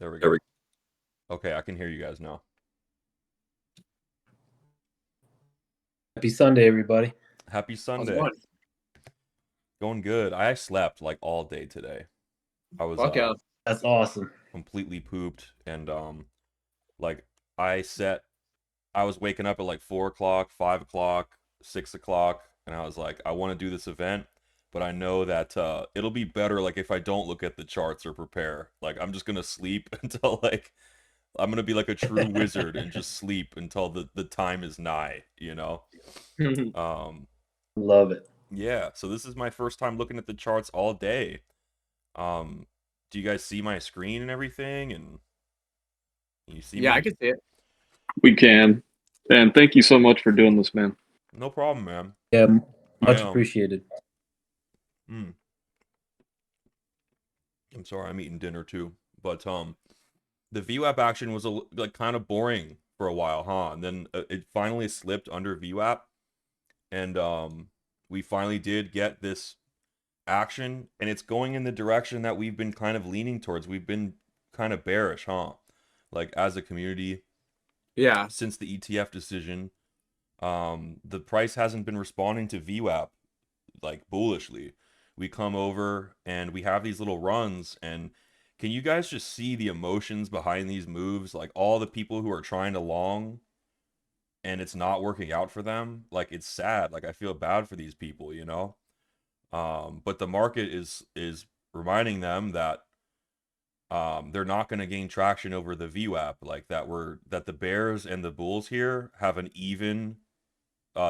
There we There we go. Okay, I can hear you guys now. Happy Sunday, everybody. Happy How's it Sunday. going? Going good. I slept like all day today. I was Fuck yeah. That's awesome. completely pooped and like I set I was waking up at like 4 o'clock, 5 o'clock, 6 o'clock, and I was like, I want to do this event, but I know that it'll be better like if I don't look at the charts or prepare. Like I'm just gonna sleep until like I'm gonna be like a true wizard and just sleep until the time is nigh, you know? Um Love it. yeah, so this is my first time looking at the charts all day. Um, do you guys see my screen and everything? And you see Yeah, I me? can see it. We can. And thank you so much for doing this, man. No problem, man. Yeah, I much appreciated. I'm sorry, I'm eating dinner too. But the VWAP action was like kind of boring for a while, huh? And then it finally slipped under VWAP, and we finally did get this action, and it's going in the direction that we've been kind of leaning towards. We've been kind of bearish, huh? Like as a community Yeah. since the ETF decision. The price hasn't been responding to VWAP like bullishly. We come over and we have these little runs, and can you guys just see the emotions behind these moves? Like all the people who are trying to long and it's not working out for them. Like it's sad. Like I feel bad for these people, you know? But the market is reminding them that they're not going to gain traction over the VWAP, like that the bears and the bulls here have an even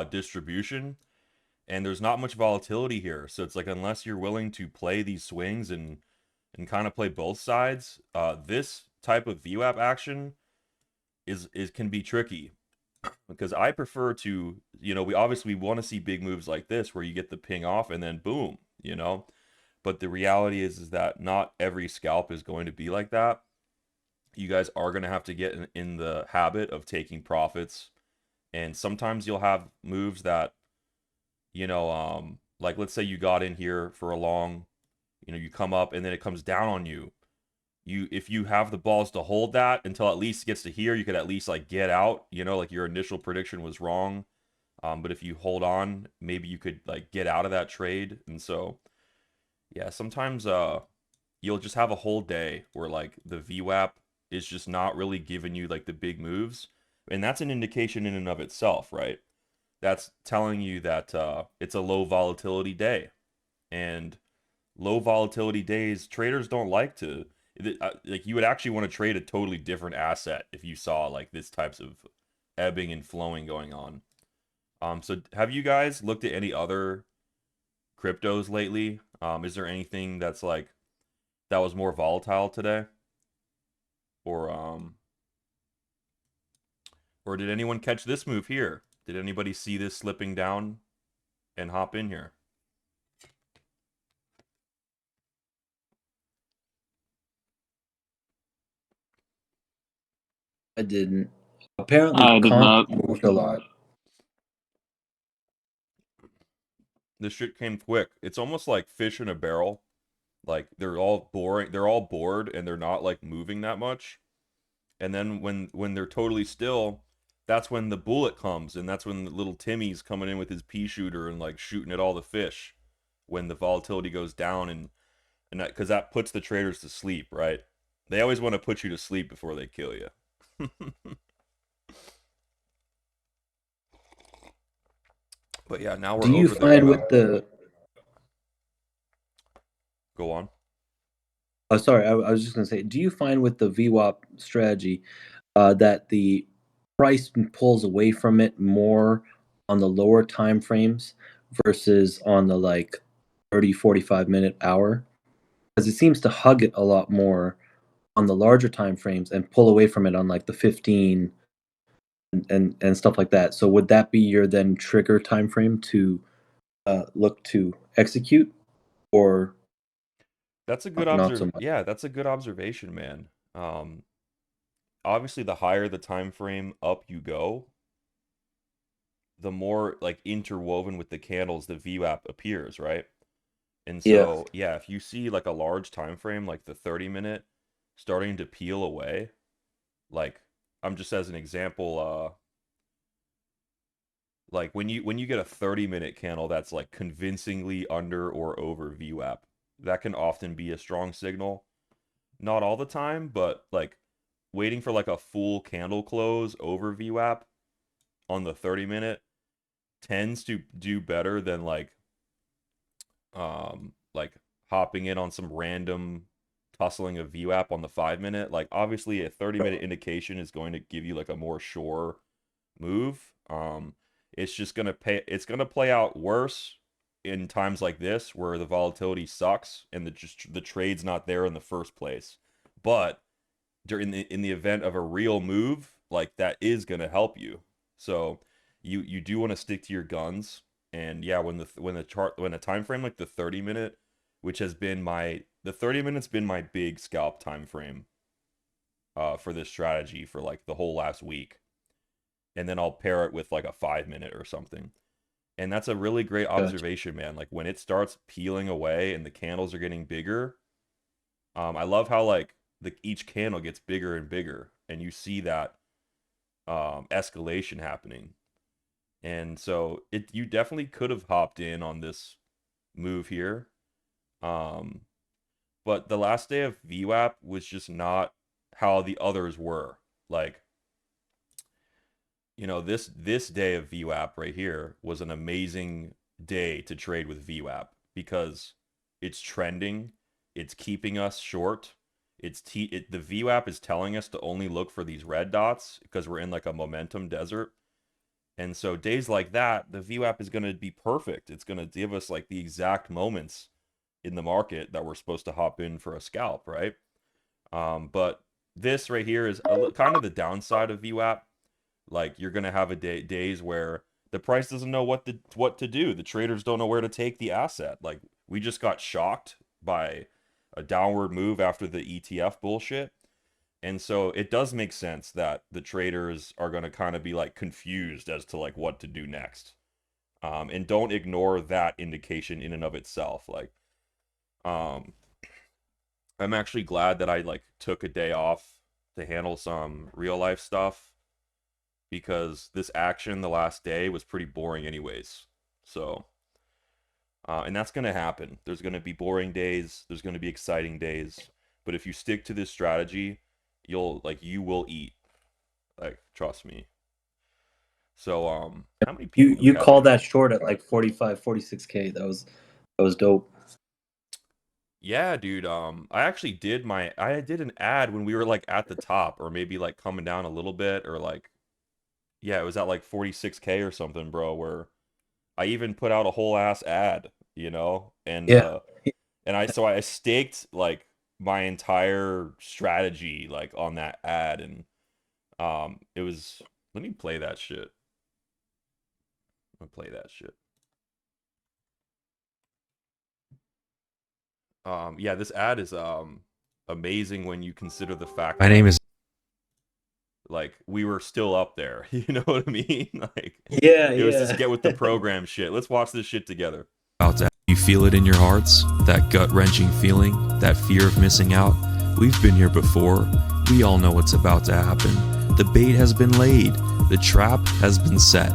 distribution, and there's not much volatility here. So it's like unless you're willing to play these swings and kind of play both sides, this type of VWAP action is can be tricky because I prefer to, we obviously want to see big moves like this where you get the ping off and then boom, but the reality is that not every scalp is going to be like that. You guys are going to have to get in the habit of taking profits, and sometimes you'll have moves that like let's say you got in here for a long, you come up and then it comes down on you. If you have the balls to hold that until at least it gets to here, you could at least like get out, like your initial prediction was wrong. But if you hold on, maybe you could like get out of that trade. And so yeah, sometimes you'll just have a whole day where like the VWAP is just not really giving you like the big moves. And that's an indication in and of itself, right? That's telling you that it's a low volatility day. And low volatility days, traders don't like to, like you would actually want to trade a totally different asset if you saw like this types of ebbing and flowing going on. So have you guys looked at any other cryptos lately? Is there anything that's like that was more volatile today? Or or did anyone catch this move here? Did anybody see this slipping down and hop in here? I didn't. Apparently, I did comp not. moved a lot. This shit came quick. It's almost like fish in a barrel. Like they're all boring, they're all bored and they're not like moving that much. And then when they're totally still, that's when the bullet comes, and that's when the little Timmy's coming in with his pea shooter and like shooting at all the fish when the volatility goes down, and that because that puts the traders to sleep, right? They always want to put you to sleep before they kill you. But yeah, now we're Do you over the find VWAP. with the Go on. Oh, sorry, I was just going to say, do you find with the VWAP strategy that the price pulls away from it more on the lower time frames versus on the like 30, 45-minute hour? Because it seems to hug it a lot more on the larger time frames and pull away from it on like the 15 and stuff like that. So would that be your then trigger time frame to look to execute, or That's a good not so much? Yeah, that's a good observation, man. Um, Obviously, the higher the time frame up you go, the more like interwoven with the candles the VWAP appears, right? And Yeah. so, yeah, if you see like a large time frame, like the 30-minute, starting to peel away. Like, I'm just as an example, like when you get a 30-minute candle that's like convincingly under or over VWAP, that can often be a strong signal. Not all the time, but like waiting for like a full candle close over VWAP on the 30-minute tends to do better than like hopping in on some random tussling of VWAP on the 5-minute. Like obviously a 30-minute indication is going to give you like a more sure move. It's just gonna play out worse in times like this where the volatility sucks and the trade's not there in the first place. But in the event of a real move, like that is gonna help you. So you do want to stick to your guns. And yeah, when a time frame like the 30-minute, which has been the 30 minutes been my big scalp time frame for this strategy for like the whole last week. And then I'll pair it with like a 5-minute or something. And that's a really great observation, man. Like when it starts peeling away and the candles are getting bigger, I love how like each candle gets bigger and bigger, and you see that escalation happening. And so you definitely could have hopped in on this move here. But the last day of VWAP was just not how the others were. Like, you know, this day of VWAP right here was an amazing day to trade with VWAP because it's trending, it's keeping us short. The VWAP is telling us to only look for these red dots because we're in like a momentum desert. And so days like that, the VWAP is going to be perfect. It's going to give us like the exact moments in the market that we're supposed to hop in for a scalp, right? But this right here is kind of the downside of VWAP. Like you're gonna have days where the price doesn't know what to do. The traders don't know where to take the asset. Like we just got shocked by a downward move after the ETF bullshit. And so it does make sense that the traders are going to kind of be like confused as to like what to do next. And don't ignore that indication in and of itself. Like, I'm actually glad that I like took a day off to handle some real life stuff because this action the last day was pretty boring anyways. So, and that's going to happen. There's going to be boring days. There's going to be exciting days. But if you stick to this strategy, you will eat. Like, trust me. So, how many people you called that short at like 45, 46K. That was dope. Yeah, dude. I actually did an ad when we were like at the top, or maybe like coming down a little bit, or like, yeah, it was at like 46K or something, bro, where I even put out a whole ass ad, you know? And yeah. And I staked like my entire strategy like on that ad, and it was, let me play that shit. I'm gonna play that shit. Yeah, this ad is amazing when you consider the fact My name is like we were still up there. You know what I mean? Like, yeah, it was just get with the program shit. Let's watch this shit together. You feel it in your hearts, that gut-wrenching feeling, that fear of missing out. We've been here before. We all know what's about to happen. The bait has been laid. The trap has been set.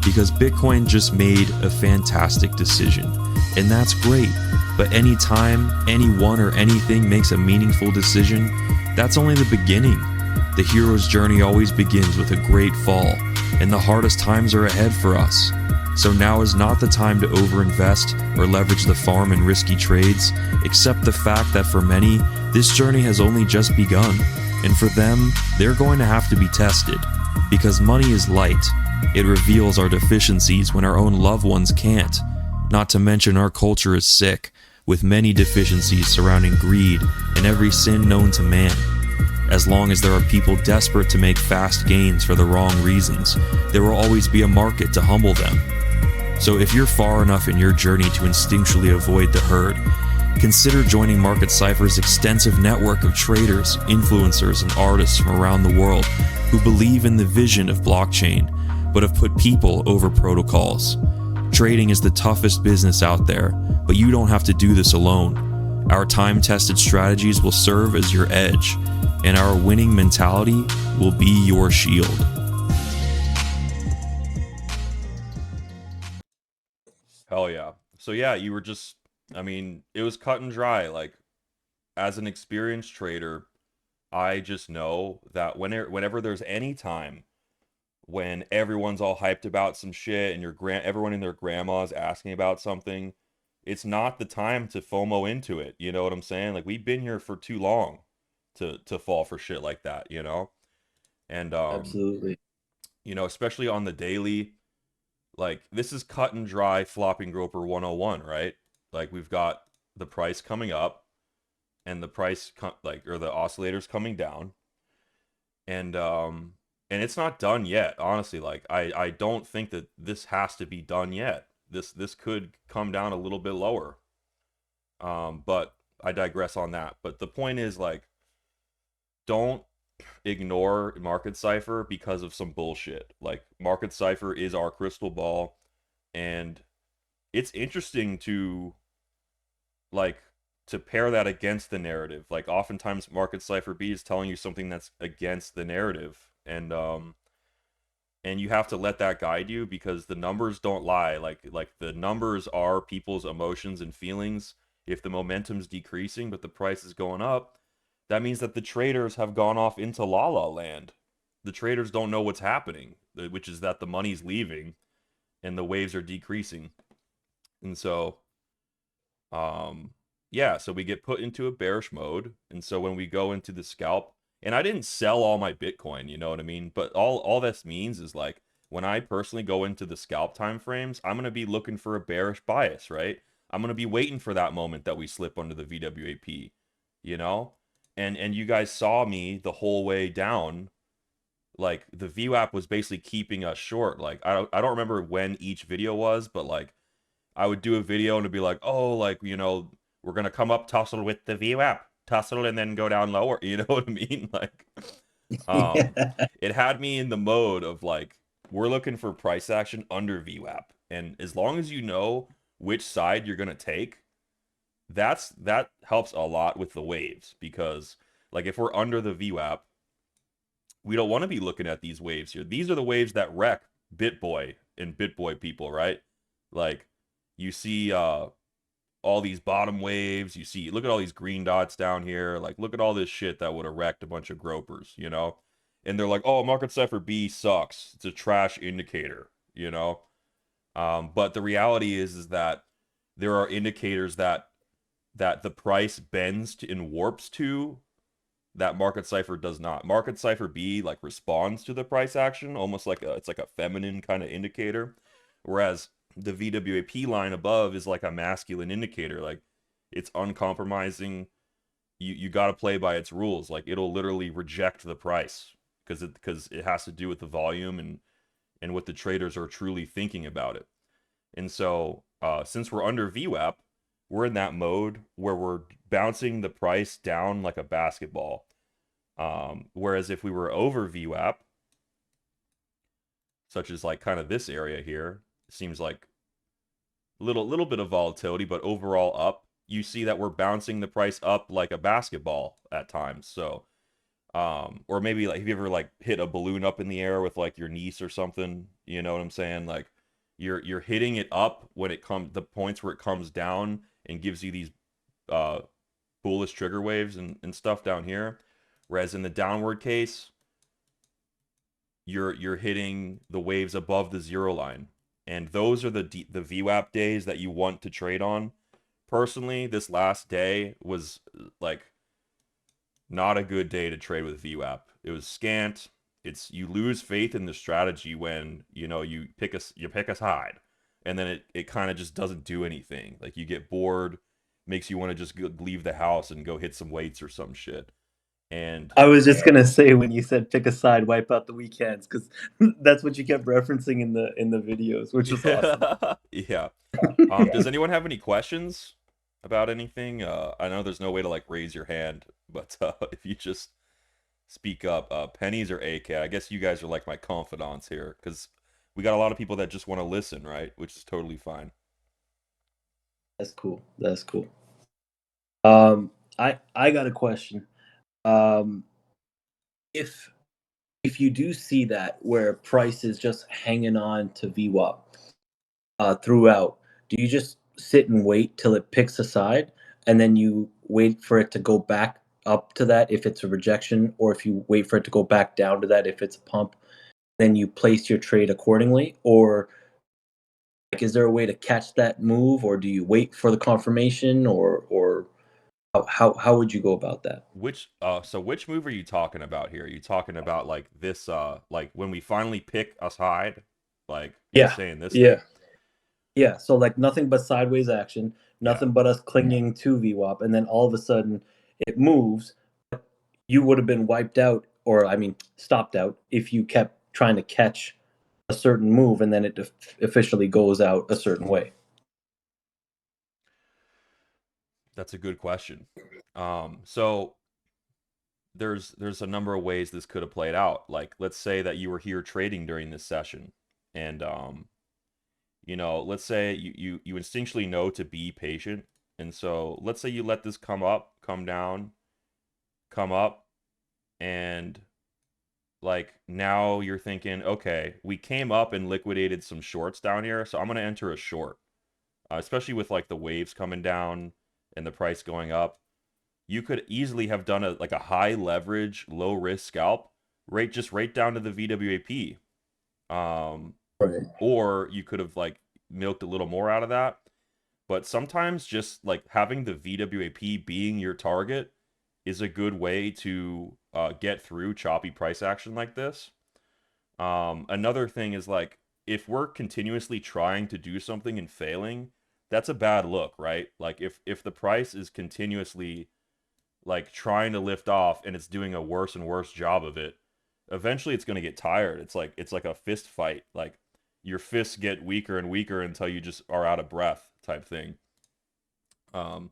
Because Bitcoin just made a fantastic decision. And that's great. But anytime anyone or anything makes a meaningful decision, that's only the beginning. The hero's journey always begins with a great fall, and the hardest times are ahead for us. So now is not the time to overinvest or leverage the farm in risky trades. Accept the fact that for many, this journey has only just begun. And for them, they're going to have to be tested. Because money is light. It reveals our deficiencies when our own loved ones can't. Not to mention our culture is sick, with many deficiencies surrounding greed and every sin known to man. As long as there are people desperate to make fast gains for the wrong reasons, there will always be a market to humble them. So if you're far enough in your journey to instinctually avoid the herd, consider joining Market Cipher's extensive network of traders, influencers, and artists from around the world who believe in the vision of blockchain, but have put people over protocols. Trading is the toughest business out there, but you don't have to do this alone. Our time-tested strategies will serve as your edge, and our winning mentality will be your shield. Hell yeah. So yeah, you were just, I mean, it was cut and dry. Like, as an experienced trader, I just know that whenever there's any time when everyone's all hyped about some shit and everyone and their grandma's asking about something, it's not the time to FOMO into it. You know what I'm saying? Like, we've been here for too long to fall for shit like that, you know? And Absolutely. you know, especially on the daily, like, this is cut and dry flopping Groper 101, right? Like, we've got the price coming up and the or the oscillators coming down, and it's not done yet, honestly. Like, I don't think that this has to be done yet. This could come down a little bit lower, but I digress on that. But the point is, like, don't ignore Market Cipher because of some bullshit. Like, Market Cipher is our crystal ball, and it's interesting to, like, to pair that against the narrative. Like, oftentimes Market Cipher B is telling you something that's against the narrative, and you have to let that guide you, because the numbers don't lie. Like the numbers are people's emotions and feelings. If the momentum's decreasing but the price is going up, that means that the traders have gone off into la la land. The traders don't know what's happening, which is that the money's leaving and the waves are decreasing. And so yeah, so we get put into a bearish mode, and so when we go into the scalp, and I didn't sell all my Bitcoin, you know what I mean? But all this means is, like, when I personally go into the scalp time frames, I'm gonna be looking for a bearish bias, right? I'm gonna be waiting for that moment that we slip under the VWAP, you know? And you guys saw me the whole way down. Like, the VWAP was basically keeping us short. Like, I don't remember when each video was, but, like, I would do a video and it'd be like, oh, like, you know, we're gonna come up tussle with the VWAP, tussle, and then go down lower. You know what I mean? Like, um, Yeah. it had me in the mode of, like, we're looking for price action under VWAP, and as long as you know which side you're gonna take, that helps a lot with the waves, because, like, if we're under the VWAP, we don't want to be looking at these waves here. These are the waves that wreck BitBoy and BitBoy people, right? Like, you see all these bottom waves, you see, look at all these green dots down here, like, look at all this shit that would have wrecked a bunch of gropers, you know? And they're like, oh, Market Cipher B sucks. It's a trash indicator, you know? But the reality is that there are indicators that the price bends to and warps to, that Market Cipher does not. Market Cipher B, like, responds to the price action almost like it's like a feminine kind of indicator, whereas the VWAP line above is like a masculine indicator. Like, it's uncompromising. You got to play by its rules. Like, it'll literally reject the price because it has to do with the volume and what the traders are truly thinking about it. And so, since we're under VWAP, we're in that mode where we're bouncing the price down like a basketball. Whereas if we were over VWAP, such as, like, kind of this area here, it seems like little bit of volatility, but overall up, you see that we're bouncing the price up like a basketball at times. So, or maybe, like, have you ever, like, hit a balloon up in the air with, like, your niece or something? You know what I'm saying? Like, you're hitting it up when it comes the points where it comes down and gives you these uh bullish trigger waves and stuff down here. Whereas in the downward case, you're hitting the waves above the zero line, and those are the VWAP days that you want to trade on. Personally, this last day was, like, not a good day to trade with VWAP. It was scant. You lose faith in the strategy when, you know, you pick a side, and then it kind of just doesn't do anything. Like, you get bored, makes you want to just leave the house and go hit some weights or some shit. And I was just gonna say, when you said pick a side, wipe out the weekends, because that's what you kept referencing in the videos, which was awesome. yeah. Does anyone have any questions about anything? I know there's no way to, like, raise your hand, but if you just speak up, Pennies or AK, I guess you guys are like my confidants here, because we got a lot of people that just want to listen, right? Which is totally fine. That's cool. That's cool. I got a question. Um, if you do see that where price is just hanging on to VWAP throughout, do you just sit and wait till it picks a side, and then you wait for it to go back up to that if it's a rejection, or if you wait for it to go back down to that if it's a pump, then you place your trade accordingly? Or like, is there a way to catch that move, or do you wait for the confirmation, or how would you go about that? Which move are you talking about here? Are you talking about like this like when we finally pick a side? Like you Yeah, saying this yeah, thing? yeah. So like nothing but sideways action, Yeah. nothing but us clinging to VWAP, and then all of a sudden it moves. You would have been wiped out, or I mean, stopped out if you kept trying to catch a certain move, and then it officially goes out a certain way. That's a good question. So there's a number of ways this could have played out. Like let's say that you were here trading during this session and let's say you instinctually know to be patient. And so let's say you let this come up, come down, come up, and like now you're thinking, okay, we came up and liquidated some shorts down here, so I'm going to enter a short. Especially with like the waves coming down and the price going up. You could easily have done a high leverage, low risk scalp, right down to the VWAP. Um, Right. or you could have like milked a little more out of that. But sometimes just like having the VWAP being your target is a good way to get through choppy price action like this. Another thing is like if we're continuously trying to do something and failing, that's a bad look, right? Like if the price is continuously like trying to lift off and it's doing a worse and worse job of it, eventually it's going to get tired. It's like a fist fight. Like your fists get weaker and weaker until you just are out of breath type thing. Um,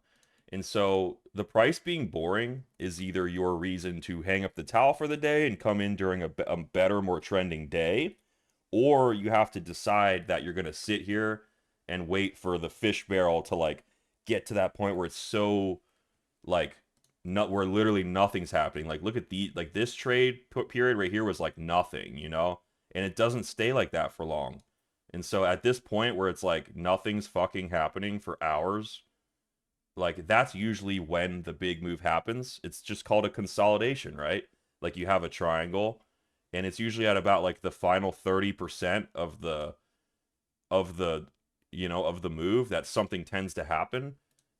and so the price being boring is either your reason to hang up the towel for the day and come in during a better, more trending day, or you have to decide that you're going to sit here and wait for the fish barrel to like get to that point where it's so like not where literally nothing's happening. Like look at this trade period right here was like nothing, and it doesn't stay like that for long. And so at this point where it's like nothing's fucking happening for hours, like that's usually when the big move happens. It's just called a consolidation, right? Like you have a triangle and it's usually at about like the final 30% of the of the move that something tends to happen.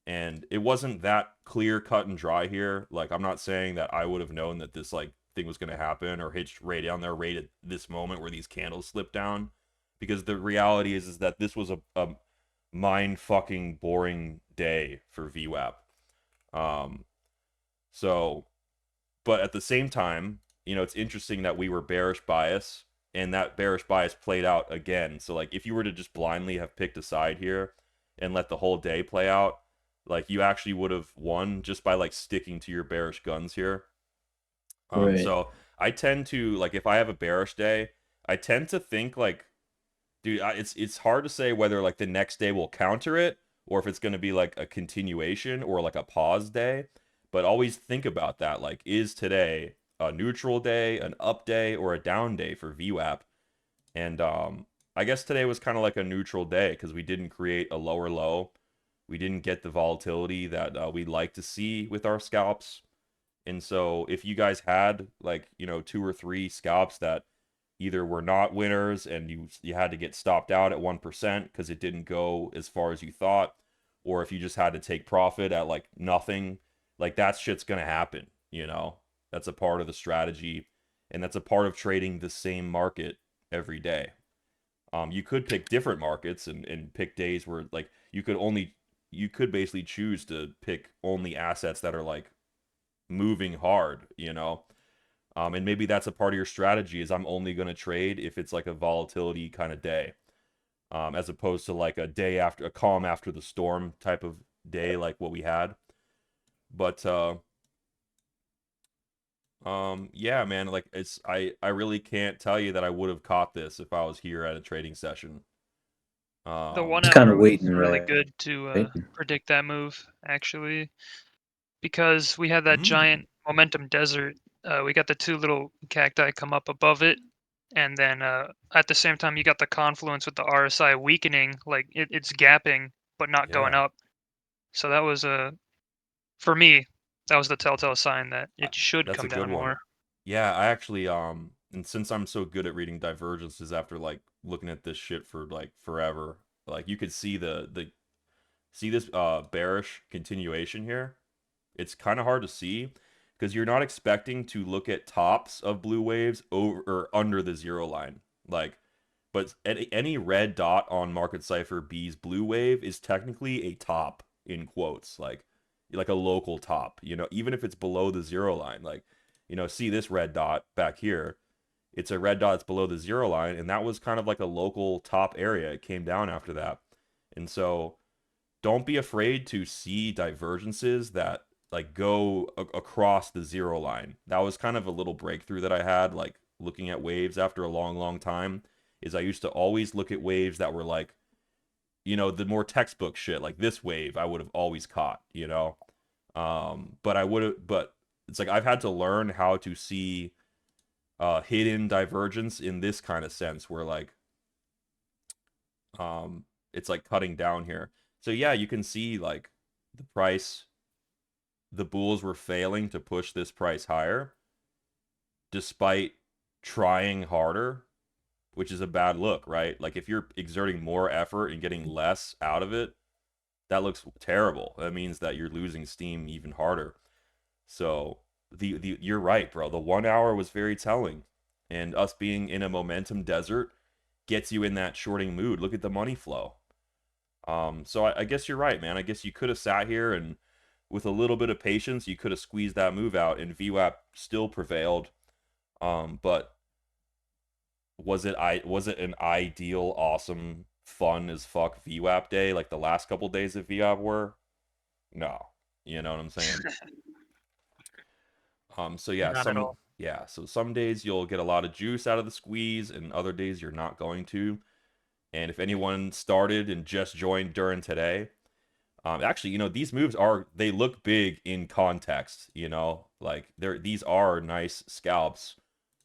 And it wasn't that clear cut and dry here. Like I'm not saying that I would have known that this like thing was going to happen or hitched right down there right at this moment where these candles slipped down, because the reality is that this was a mind fucking boring day for VWAP. Um, so, but at the same time, it's interesting that we were bearish bias and that bearish bias played out again. So, like, if you were to just blindly have picked a side here and let the whole day play out, like, you actually would have won just by like sticking to your bearish guns here. Right. So I tend to like if I have a bearish day, I tend to think like dude, it's hard to say whether like the next day will counter it or if it's going to be like a continuation or like a pause day. But always think about that. Like, is today a neutral day, an up day, or a down day for VWAP? And I guess today was kind of like a neutral day because we didn't create a lower low. We didn't get the volatility that we'd like to see with our scalps. And so if you guys had like, 2 or 3 scalps that either were not winners and you had to get stopped out at 1% because it didn't go as far as you thought, or if you just had to take profit at like nothing, like that shit's gonna happen. That's a part of the strategy, and that's a part of trading the same market every day. You could pick different markets and pick days where like you could basically choose to pick only assets that are like moving hard. And maybe that's a part of your strategy is I'm only going to trade if it's like a volatility kind of day, as opposed to like a day after a calm after the storm type of day like what we had. But yeah, man, like I really can't tell you that I would have caught this if I was here at a trading session. The 1 Just kind hour of was waiting, really right? good to predict that move, actually. because we had that giant momentum desert. We got the two little cacti come up above it, and then at the same time you got the confluence with the RSI weakening, like it's gapping but not going Yeah. up. So that was for me, that was the telltale sign that it should That's a come good down one. more. Yeah, I actually and since I'm so good at reading divergences after like looking at this shit for like forever, like you could see the see this bearish continuation here. It's kind of hard to see because you're not expecting to look at tops of blue waves over or under the zero line. Like, but any red dot on Market Cipher B's blue wave is technically a top in quotes, like a local top. You know, even if it's below the zero line, like see this red dot back here. It's a red dot that's below the zero line, and that was kind of like a local top area. It came down after that, and so don't be afraid to see divergences that like go across the zero line. That was kind of a little breakthrough that I had, like looking at waves after a long time. Is I used to always look at waves that were like, the more textbook shit, like this wave, I would have always caught. But but it's like I've had to learn how to see hidden divergence in this kind of sense, where like, it's like cutting down here. So yeah, you can see like the price, the bulls were failing to push this price higher despite trying harder, which is a bad look, right? Like if you're exerting more effort and getting less out of it, that looks terrible. That means that you're losing steam even harder. So the you're right, bro. The 1 hour was very telling. And us being in a momentum desert gets you in that shorting mood. Look at the money flow. So I guess you're right, man. I guess you could have sat here and with a little bit of patience, you could have squeezed that move out, and VWAP still prevailed. But was it an ideal, awesome, fun as fuck VWAP day like the last couple days of VWAP were? No, you know what I'm saying. So yeah, Not at all. so some days you'll get a lot of juice out of the squeeze, and other days you're not going to. And if anyone started and just joined during today, actually, these moves they look big in context, like these are nice scalps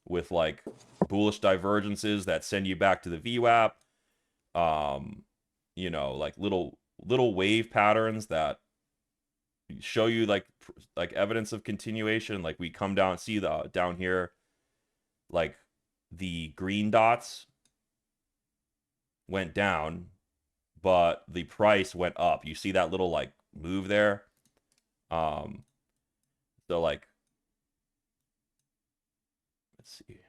with like bullish divergences that send you back to the VWAP. Like little wave patterns that show you like evidence of continuation. Like we come down, see the down here, like the green dots went down, but the price went up. You see that little like move there? So like, let's see.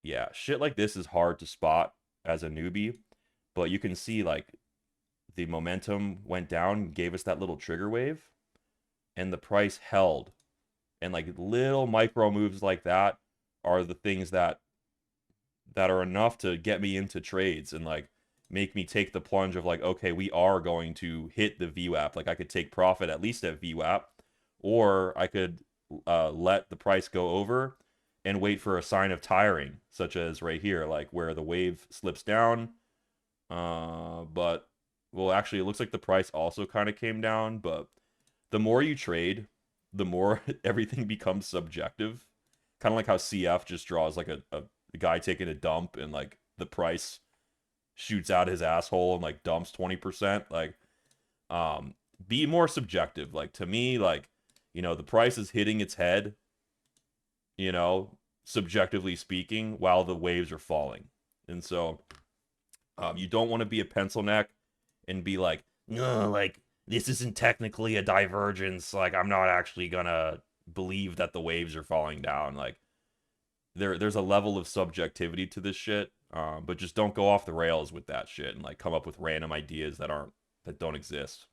Yeah, shit like this is hard to spot as a newbie, but you can see like the momentum went down, gave us that little trigger wave, and the price held. And like little micro moves like that are the things that are enough to get me into trades and like make me take the plunge of like, okay, we are going to hit the VWAP. Like I could take profit at least at VWAP, or I could let the price go over and wait for a sign of tiring, such as right here, like where the wave slips down. But well, actually, it looks like the price also kind of came down. But the more you trade, the more everything becomes subjective. Kind of like how CF just draws like a guy taking a dump and like the price shoots out his asshole and like dumps 20%. Like, be more subjective. Like to me, like, the price is hitting its head, subjectively speaking, while the waves are falling. And so you don't want to be a pencil neck and be like, no, like this isn't technically a divergence. Like I'm not actually gonna believe that the waves are falling down. Like there's a level of subjectivity to this shit. But just don't go off the rails with that shit and like come up with random ideas that don't exist.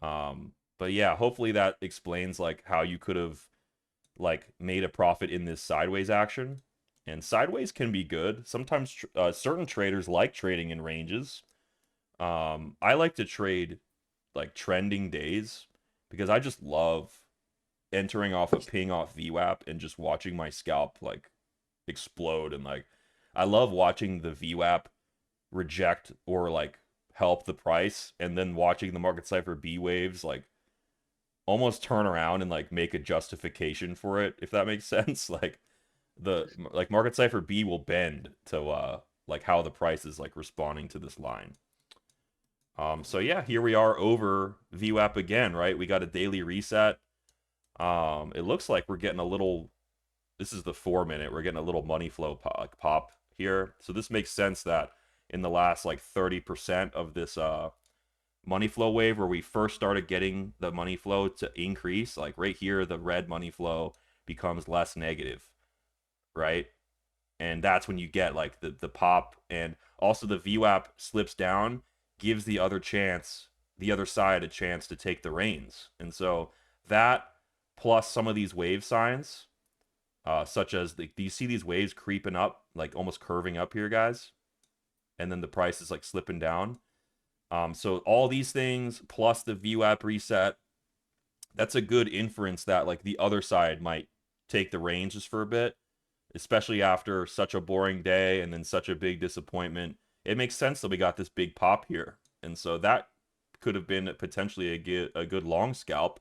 But yeah, hopefully that explains like how you could have like made a profit in this sideways action. And sideways can be good. Sometimes certain traders like trading in ranges. I like to trade like trending days because I just love entering off a ping off VWAP and just watching my scalp like explode. And like I love watching the VWAP reject or like help the price, and then watching the market cipher B waves like almost turn around and like make a justification for it, if that makes sense. Like market cipher B will bend to like how the price is like responding to this line. So yeah, here we are over VWAP again, right? We got a daily reset. It looks like we're getting a little, this is the 4-minute, we're getting a little money flow pop here. So this makes sense that in the last like 30% of this money flow wave, where we first started getting the money flow to increase, like right here, the red money flow becomes less negative, right? And that's when you get like the pop, and also the VWAP slips down, gives the other side a chance to take the reins. And so that plus some of these wave signs, such as do you see these waves creeping up, like almost curving up here, guys? And then the price is like slipping down. So all these things plus the VWAP reset, that's a good inference that like the other side might take the reins just for a bit, especially after such a boring day and then such a big disappointment. It makes sense that we got this big pop here. And so that could have been potentially a good long scalp.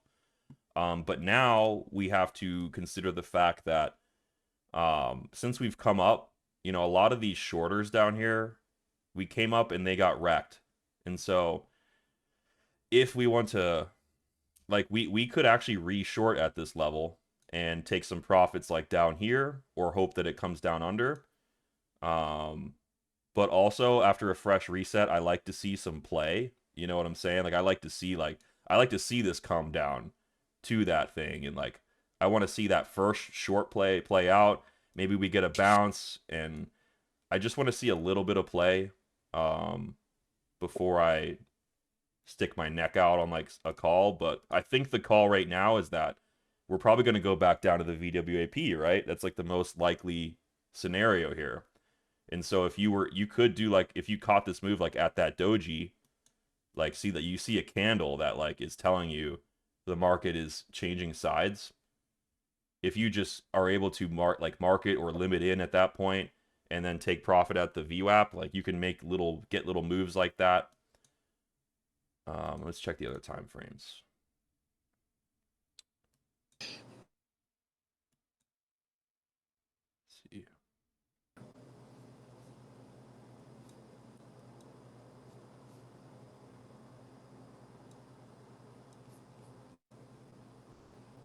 But now we have to consider the fact that since we've come up, a lot of these shorters down here, we came up and they got wrecked. And so if we want to, like, we could actually re-short at this level and take some profits like down here, or hope that it comes down under. But also after a fresh reset, I like to see some play. You know what I'm saying? Like I like to see this come down to that thing, and like I want to see that first short play out. Maybe we get a bounce, and I just want to see a little bit of play before I stick my neck out on like a call. But I think the call right now is that we're probably going to go back down to the VWAP, right? That's like the most likely scenario here. And so if you could do like, if you caught this move like at that doji, like see that you see a candle that like is telling you the market is changing sides. If you just are able to market or limit in at that point and then take profit at the VWAP, like you can get little moves like that. Let's check the other time frames. Let's see.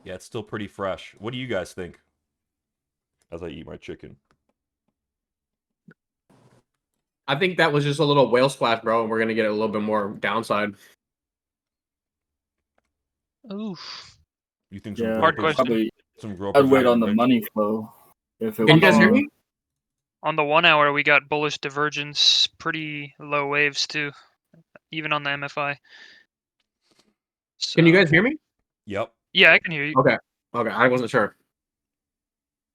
Yeah, it's still pretty fresh. What do you guys think as I eat my chicken? I think that was just a little whale splash, bro, and we're gonna get a little bit more downside. Oof. You think Yeah, Hard question. probably. some Groper? I'd wait on the money flow. If it Can you guys was hear me? On the 1 hour, we got bullish divergence, pretty low waves too, even on the MFI. So, Can you guys hear me? Yep. Yeah, I can hear you. Okay. I wasn't sure.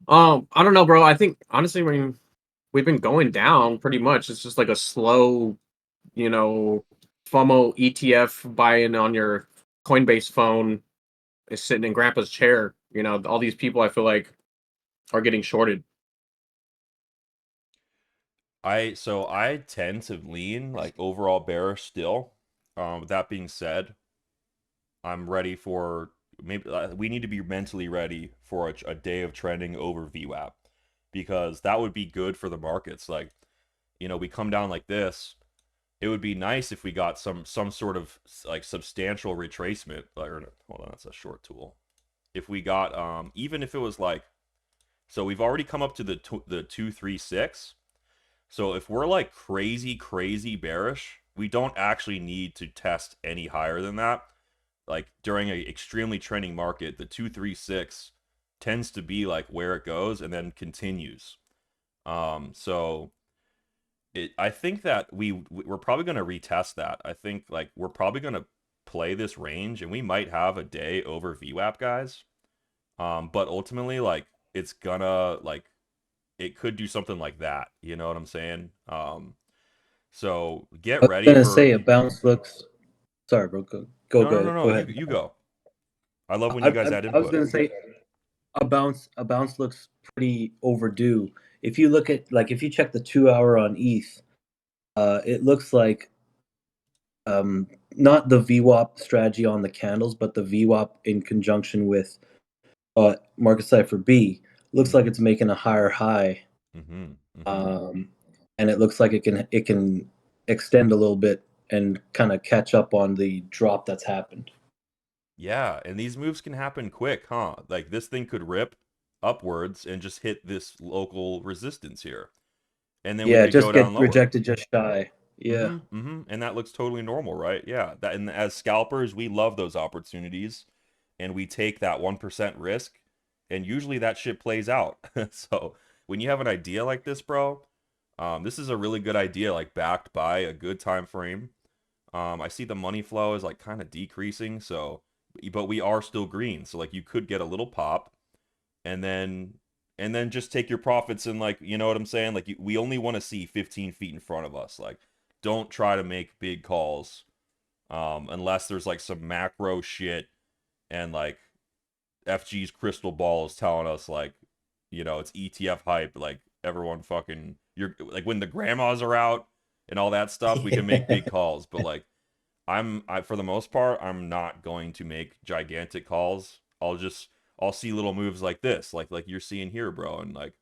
I don't know, bro. I think honestly, we've been going down pretty much. It's just like a slow, FOMO ETF buying on your Coinbase phone is sitting in grandpa's chair. All these people I feel like are getting shorted. I tend to lean like overall bearish still. With that being said, I'm ready for maybe we need to be mentally ready for a day of trending over VWAP, because that would be good for the markets. Like, we come down like this. It would be nice if we got some sort of like substantial retracement. Hold on, that's a short tool. If we got even if it was like, so we've already come up to the 236. So if we're like crazy bearish, we don't actually need to test any higher than that. Like during an extremely trending market, the 236 tends to be like where it goes and then continues. So I think that we're probably going to retest that. I think like we're probably going to play this range, and we might have a day over VWAP, guys. But ultimately, like it's gonna like it could do something like that. You know what I'm saying? So get ready. I was gonna say a bounce looks. Sorry, bro. Go No, ahead. no. Go ahead. You go. I love when you guys add input. I was gonna say a bounce looks pretty overdue. If you look at if you check the 2 hour on ETH, it looks like not the VWAP strategy on the candles, but the VWAP in conjunction with market cipher B looks like it's making a higher high, and it looks like it can extend a little bit and kind of catch up on the drop that's happened. Yeah, and these moves can happen quick, huh? Like this thing could rip upwards and just hit this local resistance here. And then we Yeah, could go just down get lower. rejected just shy. Yeah. And that looks totally normal, right? Yeah, that, and as scalpers, we love those opportunities, and we take that 1% risk, and usually that shit plays out. So when you have an idea like this, bro, this is a really good idea, like backed by a good time frame. I see the money flow is like kind of decreasing, so but we are still green, so like you could get a little pop, and then just take your profits, and like, you know what I'm saying, like we only want to see 15 feet in front of us. Like, don't try to make big calls unless there's like some macro shit, and like FG's crystal ball is telling us like, you know, it's ETF hype, like everyone fucking, you're like when the grandmas are out and all that stuff, we can make big calls. But like I for the most part, I'm not going to make gigantic calls. I'll see little moves like this, like you're seeing here, bro. And like,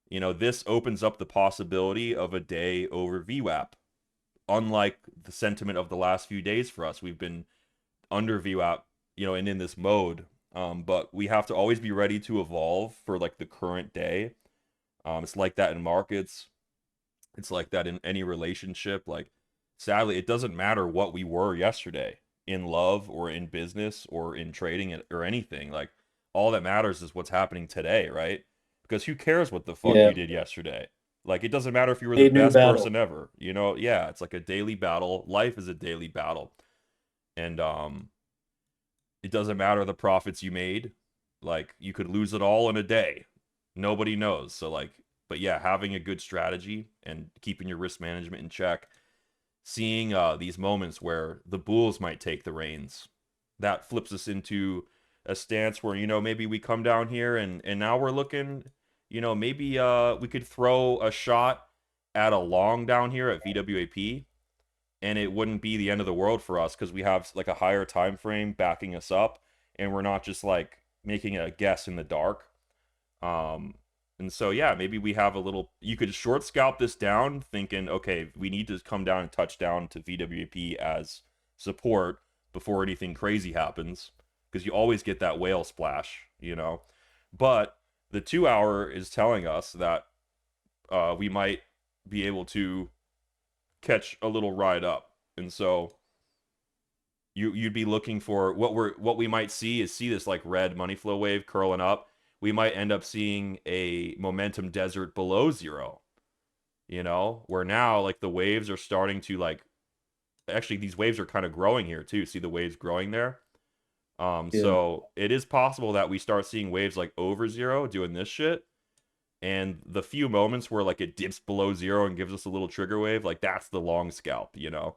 you know, this opens up the possibility of a day over VWAP. Unlike the sentiment of the last few days for us, we've been under VWAP, you know, and in this mode. But we have to always be ready to evolve for like the current day. It's like that in markets. It's like that in any relationship. Like, sadly, it doesn't matter what we were yesterday in love or in business or in trading or anything. Like, all that matters is what's happening today, right? Because who cares what the fuck Yeah. you did yesterday? Like, it doesn't matter if you were A the new best battle. person ever. You know, yeah, it's like a daily battle. Life is a daily battle. And it doesn't matter the profits you made. Like, you could lose it all in a day. Nobody knows. So like, but yeah, having a good strategy and keeping your risk management in check, seeing these moments where the bulls might take the reins, that flips us into a stance where, you know, maybe we come down here and now we're looking, you know, maybe we could throw a shot at a long down here at VWAP, and it wouldn't be the end of the world for us because we have like a higher time frame backing us up, and we're not just like making a guess in the dark. um and so yeah, maybe we have a little, you could short scalp this down thinking, okay, we need to come down and touch down to VWP as support before anything crazy happens, because you always get that whale splash, you know. But the 2 hour is telling us that we might be able to catch a little ride up. And so you'd be looking for what we might see this like red money flow wave curling up. We might end up seeing a momentum desert below zero, you know, where now like the waves are starting to like, actually these waves are kind of growing here too. See the waves growing there? Yeah. So it is possible that we start seeing waves like over zero doing this shit. And the few moments where like it dips below zero and gives us a little trigger wave, like that's the long scalp, you know.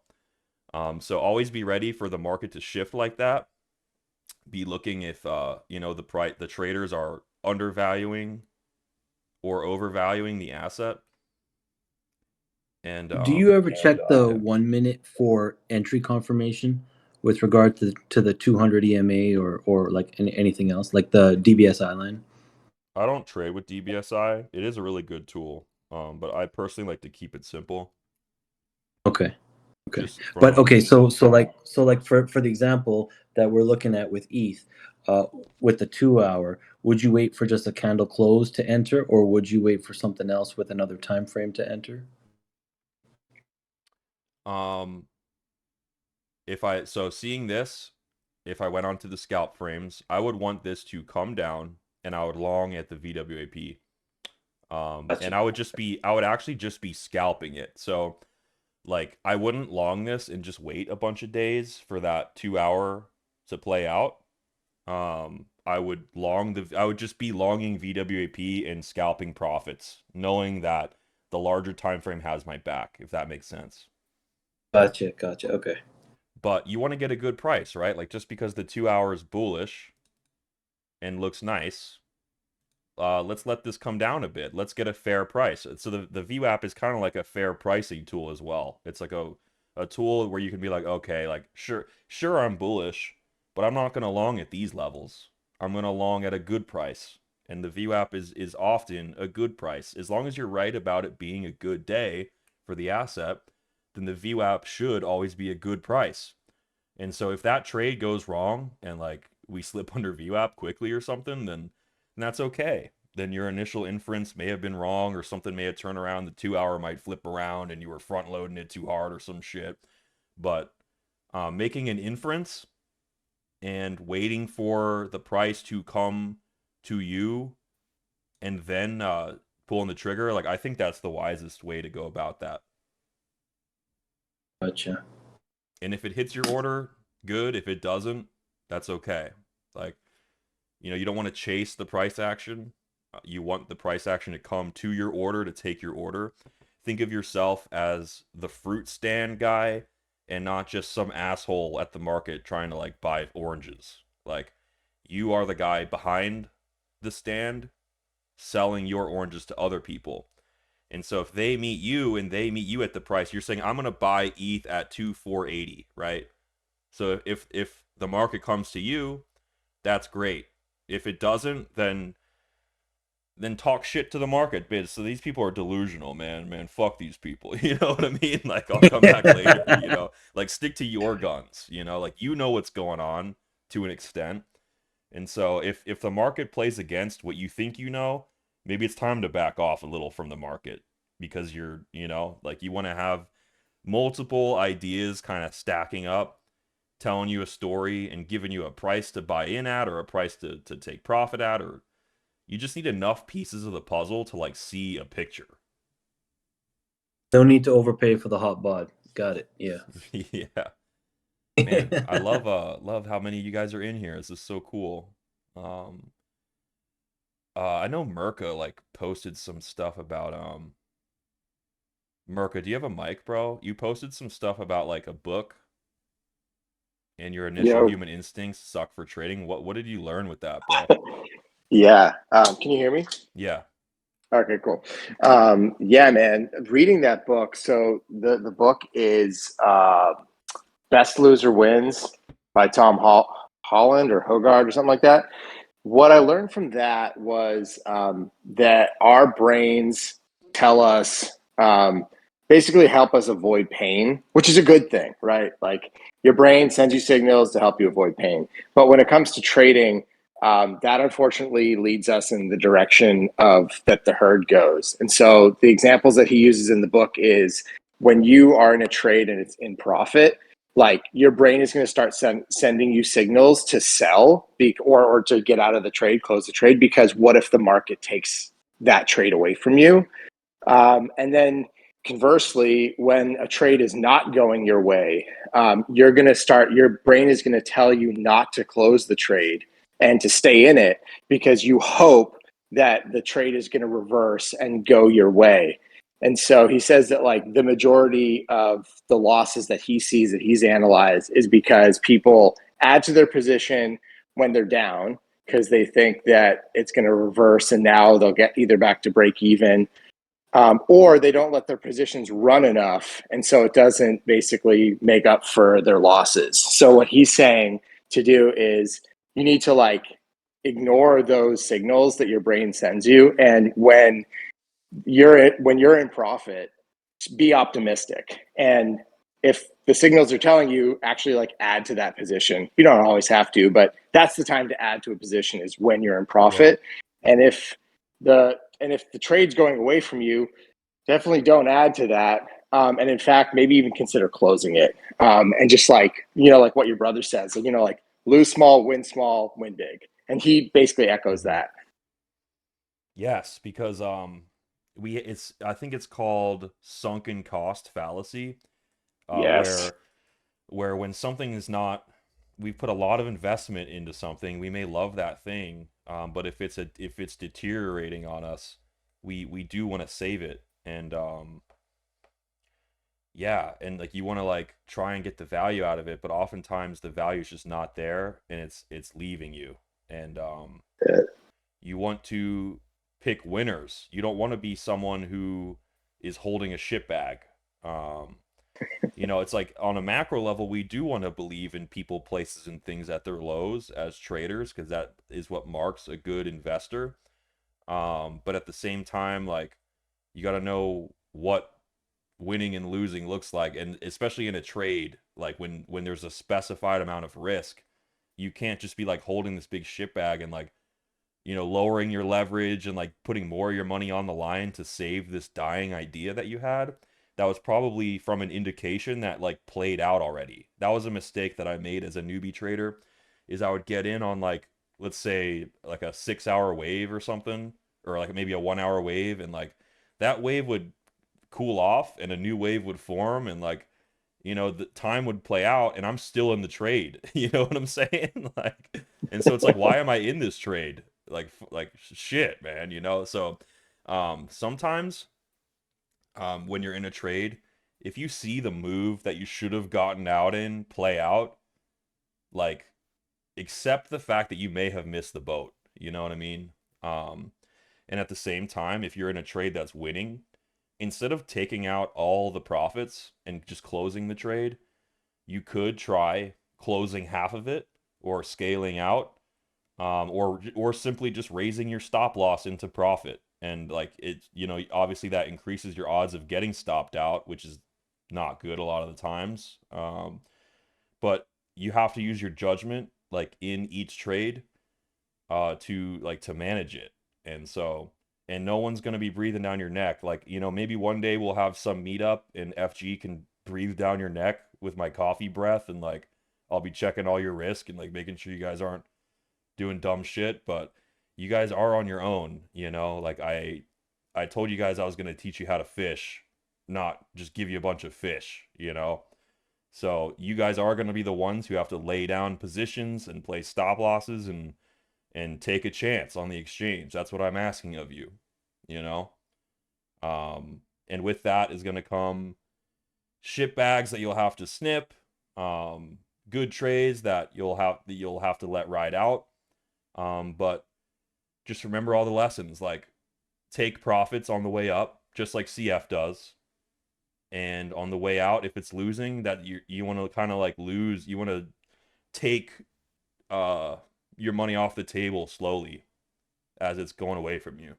So always be ready for the market to shift like that. Be looking if you know, the traders are undervaluing or overvaluing the asset. And Do you ever check the yeah. 1 minute for entry confirmation with regard to the 200 EMA or like anything else, like the DBSI line? I don't trade with DBSI. It is a really good tool, but I personally like to keep it simple. Okay. Okay. Just But from okay, so like for the example that we're looking at with ETH, with the 2 hour, would you wait for just a candle close to enter, or would you wait for something else with another time frame to enter? Seeing this, if I went onto the scalp frames, I would want this to come down and I would long at the VWAP. Gotcha. And I would actually just be scalping it. So like I wouldn't long this and just wait a bunch of days for that 2 hour to play out. I would just be longing VWAP and scalping profits, knowing that the larger time frame has my back, if that makes sense. Gotcha. Okay. But you want to get a good price, right? Like just because the 2 hour is bullish and looks nice, let's let this come down a bit. Let's get a fair price. So the VWAP is kind of like a fair pricing tool as well. It's like a tool where you can be like, okay, like sure I'm bullish, but I'm not gonna long at these levels. I'm gonna long at a good price. And the VWAP is often a good price. As long as you're right about it being a good day for the asset, then the VWAP should always be a good price. And so if that trade goes wrong and like we slip under VWAP quickly or something, then that's okay. Then your initial inference may have been wrong, or something may have turned around. The 2 hour might flip around and you were front loading it too hard or some shit. But making an inference and waiting for the price to come to you and then pulling the trigger, like I think that's the wisest way to go about that. Gotcha. And if it hits your order, good. If it doesn't, that's okay. Like, you don't want to chase the price action. You want the price action to come to your order, to take your order. Think of yourself as the fruit stand guy and not just some asshole at the market trying to like buy oranges. Like, you are the guy behind the stand selling your oranges to other people. And so if they meet you and they meet you at the price, you're saying, I'm going to buy ETH at 2,480, right? So if the market comes to you, that's great. If it doesn't, then talk shit to the market. But so these people are delusional, man. Fuck these people. You know what I mean? Like, I'll come back later, like stick to your guns, like what's going on to an extent. And so if the market plays against what you think maybe it's time to back off a little from the market, because you're, like, you want to have multiple ideas kind of stacking up, telling you a story and giving you a price to buy in at, or a price to take profit at, or you just need enough pieces of the puzzle to like see a picture. No need to overpay for the hot bod. Got it. Yeah. Yeah. Man, I love how many of you guys are in here. This is so cool. I know Merca like posted some stuff about Merca, do you have a mic, bro? You posted some stuff about like a book and your initial Yo. human instincts suck for trading. What did you learn with that, bro? Yeah. Can you hear me? Yeah. Okay, cool. Yeah, man. Reading that book. So the book is Best Loser Wins by Tom Holland or Hogarth or something like that. What I learned from that was that our brains tell us, basically help us avoid pain, which is a good thing, right? Like, your brain sends you signals to help you avoid pain. But when it comes to trading, that unfortunately leads us in the direction of that the herd goes. And so the examples that he uses in the book is when you are in a trade and it's in profit, like, your brain is going to start sending you signals to sell or to get out of the trade, close the trade, because what if the market takes that trade away from you? And then conversely, when a trade is not going your way, your brain is going to tell you not to close the trade and to stay in it, because you hope that the trade is going to reverse and go your way. And so he says that like the majority of the losses that he sees, that he's analyzed, is because people add to their position when they're down, because they think that it's going to reverse and now they'll get either back to break even, or they don't let their positions run enough. And so it doesn't basically make up for their losses. So what he's saying to do is you need to like ignore those signals that your brain sends you. And when you're in profit, be optimistic. And if the signals are telling you, actually like add to that position. You don't always have to, but that's the time to add to a position, is when you're in profit. Yeah. And if the trade's going away from you, definitely don't add to that. And in fact, maybe even consider closing it. And just like, like what your brother says, like lose small, win big. And he basically echoes that. Yes, because I think it's called sunken cost fallacy. Yes. Where when something is not, we've put a lot of investment into something, we may love that thing, but if it's deteriorating on us, we do want to save it. And yeah, and like you want to like try and get the value out of it, but oftentimes the value is just not there and it's leaving you. And you want to pick winners. You don't want to be someone who is holding a shit bag. You know, it's like on a macro level, we do want to believe in people, places, and things at their lows as traders, because that is what marks a good investor. But at the same time, like, you got to know what winning and losing looks like, and especially in a trade, like when there's a specified amount of risk, you can't just be like holding this big shit bag and like, you know, lowering your leverage and like putting more of your money on the line to save this dying idea that you had. That was probably from an indication that like played out already. That was a mistake that I made as a newbie trader, is I would get in on like, let's say like a 6 hour wave or something, or like maybe a 1 hour wave, and like that wave would cool off and a new wave would form, and like, you know, the time would play out and I'm still in the trade. You know what I'm saying? Like, and so it's like, why am I in this trade? Like shit, man, you know? So sometimes when you're in a trade, if you see the move that you should have gotten out in play out, like, accept the fact that you may have missed the boat. You know what I mean? And at the same time, if you're in a trade that's winning, instead of taking out all the profits and just closing the trade, you could try closing half of it or scaling out, or simply just raising your stop loss into profit. And like, it, you know, obviously that increases your odds of getting stopped out, which is not good a lot of the times. But you have to use your judgment like in each trade to manage it. And so, and no one's going to be breathing down your neck. Like, you know, maybe one day we'll have some meetup and FG can breathe down your neck with my coffee breath, and like I'll be checking all your risk and like making sure you guys aren't doing dumb shit. But you guys are on your own, you know? Like, I told you guys I was going to teach you how to fish, not just give you a bunch of fish, you know? So you guys are going to be the ones who have to lay down positions and play stop losses and take a chance on the exchange. That's what I'm asking of you, you know? And with that is going to come shit bags that you'll have to snip, good trades that you'll have to let ride out. But just remember all the lessons, like take profits on the way up, just like CF does. And on the way out, if it's losing, that you want to kind of like lose, you want to take your money off the table slowly as it's going away from you.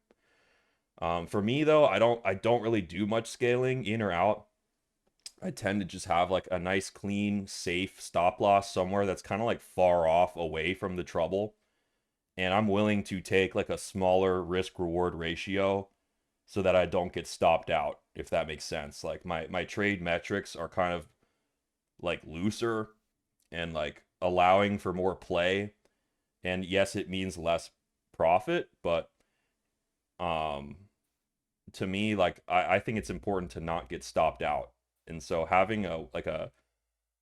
For me though, I don't really do much scaling in or out. I tend to just have like a nice, clean, safe stop loss somewhere that's kind of like far off away from the trouble. And I'm willing to take like a smaller risk reward ratio so that I don't get stopped out, if that makes sense. Like my trade metrics are kind of like looser and like allowing for more play. And yes, it means less profit, but to me, like I think it's important to not get stopped out. And so having a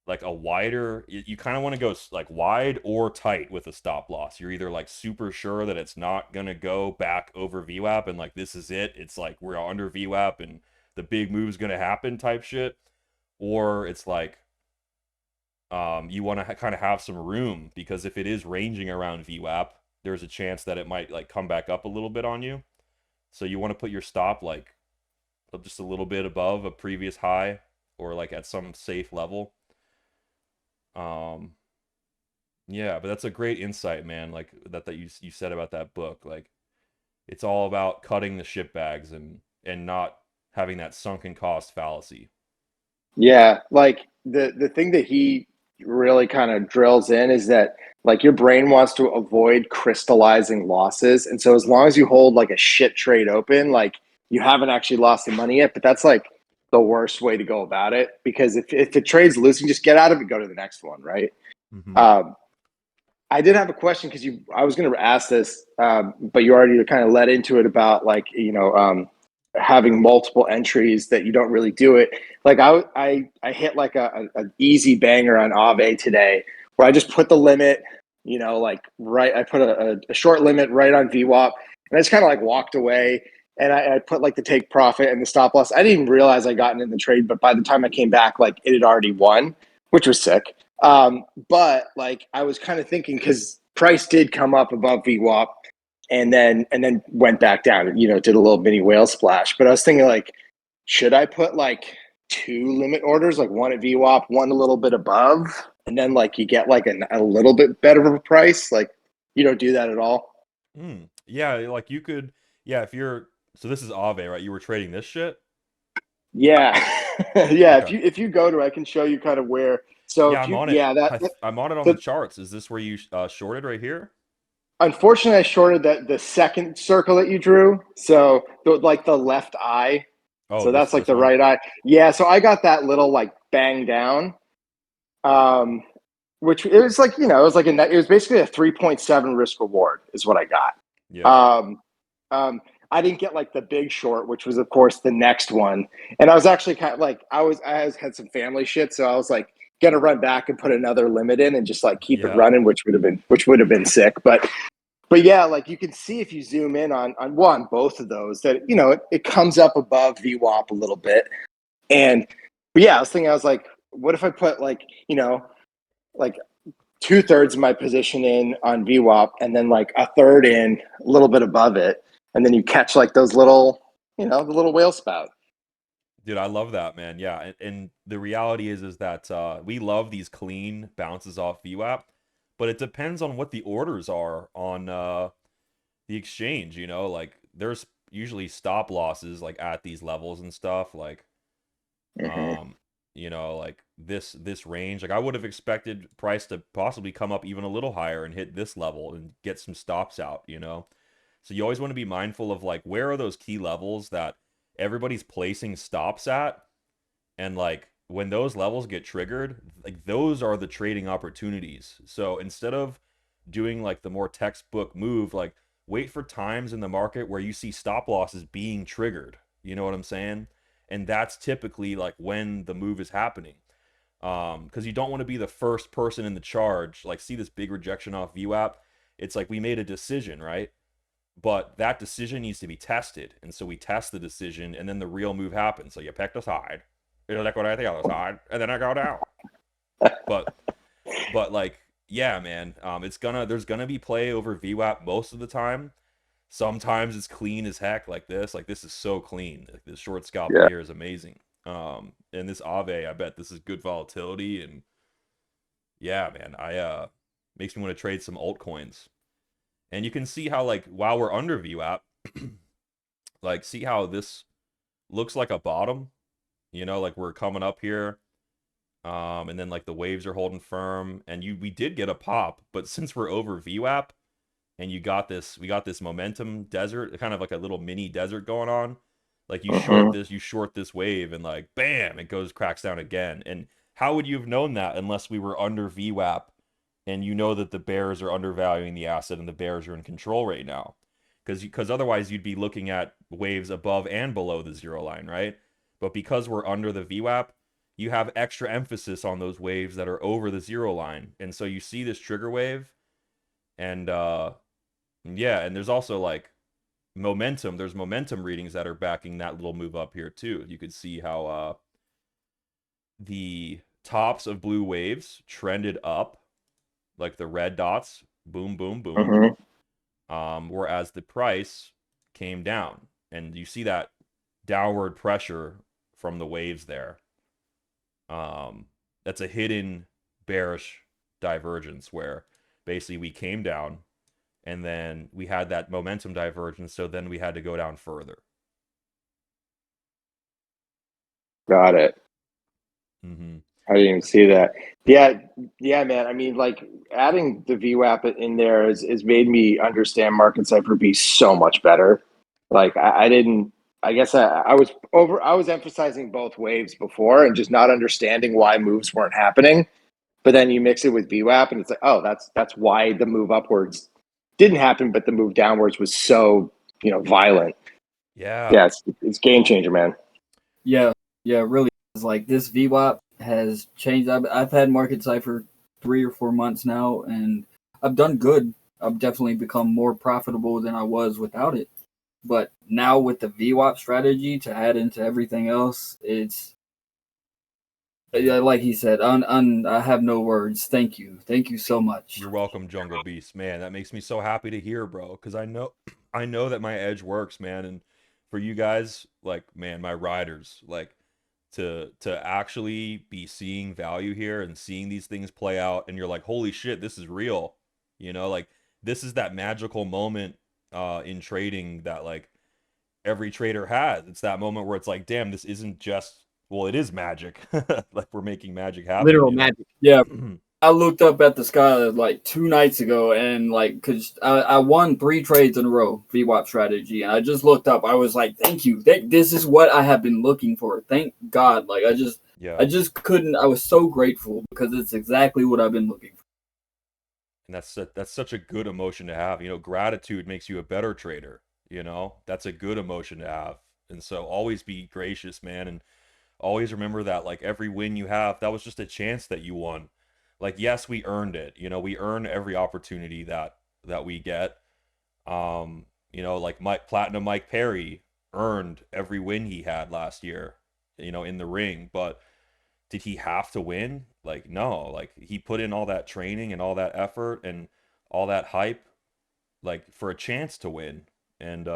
wider, you kind of want to go like wide or tight with a stop loss. You're either like super sure that it's not going to go back over VWAP and like this is it, it's like we're under VWAP and the big move's going to happen type shit, or it's like you want to kind of have some room, because if it is ranging around VWAP, there's a chance that it might like come back up a little bit on you. So you want to put your stop like just a little bit above a previous high, or like at some safe level. Yeah, but that's a great insight, man. Like that you said about that book. Like it's all about cutting the shit bags and not having that sunken cost fallacy. Yeah, like the thing that he really kind of drills in is that like your brain wants to avoid crystallizing losses. And so as long as you hold like a shit trade open, like you haven't actually lost the money yet, but that's like the worst way to go about it, because if the trade's losing, just get out of it, go to the next one, right? Mm-hmm. I did have a question because I was going to ask this, but you already kind of led into it about like, having multiple entries that you don't really do it. Like I hit like an easy banger on Aave today where I just put the limit, like right, I put a short limit right on VWAP, and I just kind of like walked away, and I put like the take profit and the stop loss. I didn't even realize I gotten in the trade, but by the time I came back, like it had already won, which was sick. But like I was kind of thinking, because price did come up above VWAP and then went back down, did a little mini whale splash. But I was thinking like, should I put like two limit orders, like one at VWAP, one a little bit above, and then like you get like a little bit better of a price. Like you don't do that at all. Yeah, like you could. Yeah, if you're. So this is Aave, right? You were trading this shit. Yeah, yeah. Okay. If you go to, I can show you kind of where. So Yeah, if I'm you, on it. yeah, I'm on it on the the, charts. Is this where you shorted right here? unfortunately, I shorted the second circle that you drew. So like the left eye. Oh, So that's like this the one. right eye. Yeah. So I got that little like bang down. Which it was like, it was like it was basically a 3.7 risk reward is what I got. Yeah. I didn't get like the big short, which was of course the next one. And I was actually kind of like, had some family shit. So I was like going to run back and put another limit in and just like keep it running, which would have been sick. But yeah, like you can see if you zoom in on both of those that, it comes up above VWAP a little bit. But yeah, I was like, what if I put like, like 2/3 of my position in on VWAP and then like a third in a little bit above it. And then you catch like those little, the little whale spout. Dude, I love that, man. Yeah, and the reality is that we love these clean bounces off VWAP, but it depends on what the orders are on the exchange, like there's usually stop losses like at these levels and stuff, like like this range. Like I would have expected price to possibly come up even a little higher and hit this level and get some stops out, So you always want to be mindful of like where are those key levels that everybody's placing stops at, and like when those levels get triggered, like those are the trading opportunities. So instead of doing like the more textbook move, like wait for times in the market where you see stop losses being triggered. You know what I'm saying? And that's typically like when the move is happening. Because you don't want to be the first person in the charge, like see this big rejection off VWAP. It's like we made a decision, right? But that decision needs to be tested. And so we test the decision and then the real move happens. So you pick the side, it'll liquidate the other side, and then I go down. But like, yeah, man, there's gonna be play over VWAP most of the time. Sometimes it's clean as heck like this. Like this is so clean. Like this short scalp here is amazing. And this Aave, I bet this is good volatility. And yeah, man, makes me want to trade some altcoins. And you can see how like while we're under VWAP, like see how this looks like a bottom, like we're coming up here. And then like the waves are holding firm, and we did get a pop, but since we're over VWAP and we got this momentum desert, kind of like a little mini desert going on. Like you short this wave, and like bam, it cracks down again. And how would you have known that unless we were under VWAP, and that the bears are undervaluing the asset and the bears are in control right now? Because otherwise you'd be looking at waves above and below the zero line, right? But because we're under the VWAP, you have extra emphasis on those waves that are over the zero line. And so you see this trigger wave, and yeah, and there's also like momentum. There's momentum readings that are backing that little move up here too. You could see how the tops of blue waves trended up, like the red dots, boom, boom, boom. Whereas the price came down, and you see that downward pressure from the waves there. That's a hidden bearish divergence where basically we came down and then we had that momentum divergence, so then we had to go down further. Got it. I didn't even see that. Yeah, man. I mean, like adding the VWAP in there has made me understand market Cipher be so much better. Like I didn't. I guess I was emphasizing both waves before and just not understanding why moves weren't happening. But then you mix it with VWAP and it's like, oh, that's why the move upwards didn't happen, but the move downwards was so violent. Yeah, it's game changer, man. Yeah, really. It's like this VWAP has changed. I've had Market Cipher 3 or 4 months now, and I've done good. I've definitely become more profitable than I was without it. But now with the VWAP strategy to add into everything else, it's like he said, I have no words. Thank you so much. You're welcome, Jungle Beast. Man, that makes me so happy to hear, bro, because I know that my edge works, man. And for you guys, like, man, my riders, like, to actually be seeing value here and seeing these things play out, and you're like, holy shit, this is real. You know, like this is that magical moment in trading that like every trader has. It's that moment where it's like, damn, this isn't just, well, it is magic. Like we're making magic happen. Literal you know? magic. Yeah. I looked up at the sky like 2 nights ago, and like, cause I won 3 trades in a row, VWAP strategy, and I just looked up. I was like, "Thank you. This is what I have been looking for. Thank God!" Like, I Yeah. just couldn't. I was so grateful because it's exactly what I've been looking for. And that's such a good emotion to have. You know, gratitude makes you a better trader. You know, that's a good emotion to have. And so always be gracious, man, and always remember that like every win you have, that was just a chance that you won. Like yes, we earned it. You know, we earn every opportunity that we get. You know, like Mike Perry earned every win he had last year, you know, in the ring, but did he have to win? Like no, like he put in all that training and all that effort and all that hype like for a chance to win. And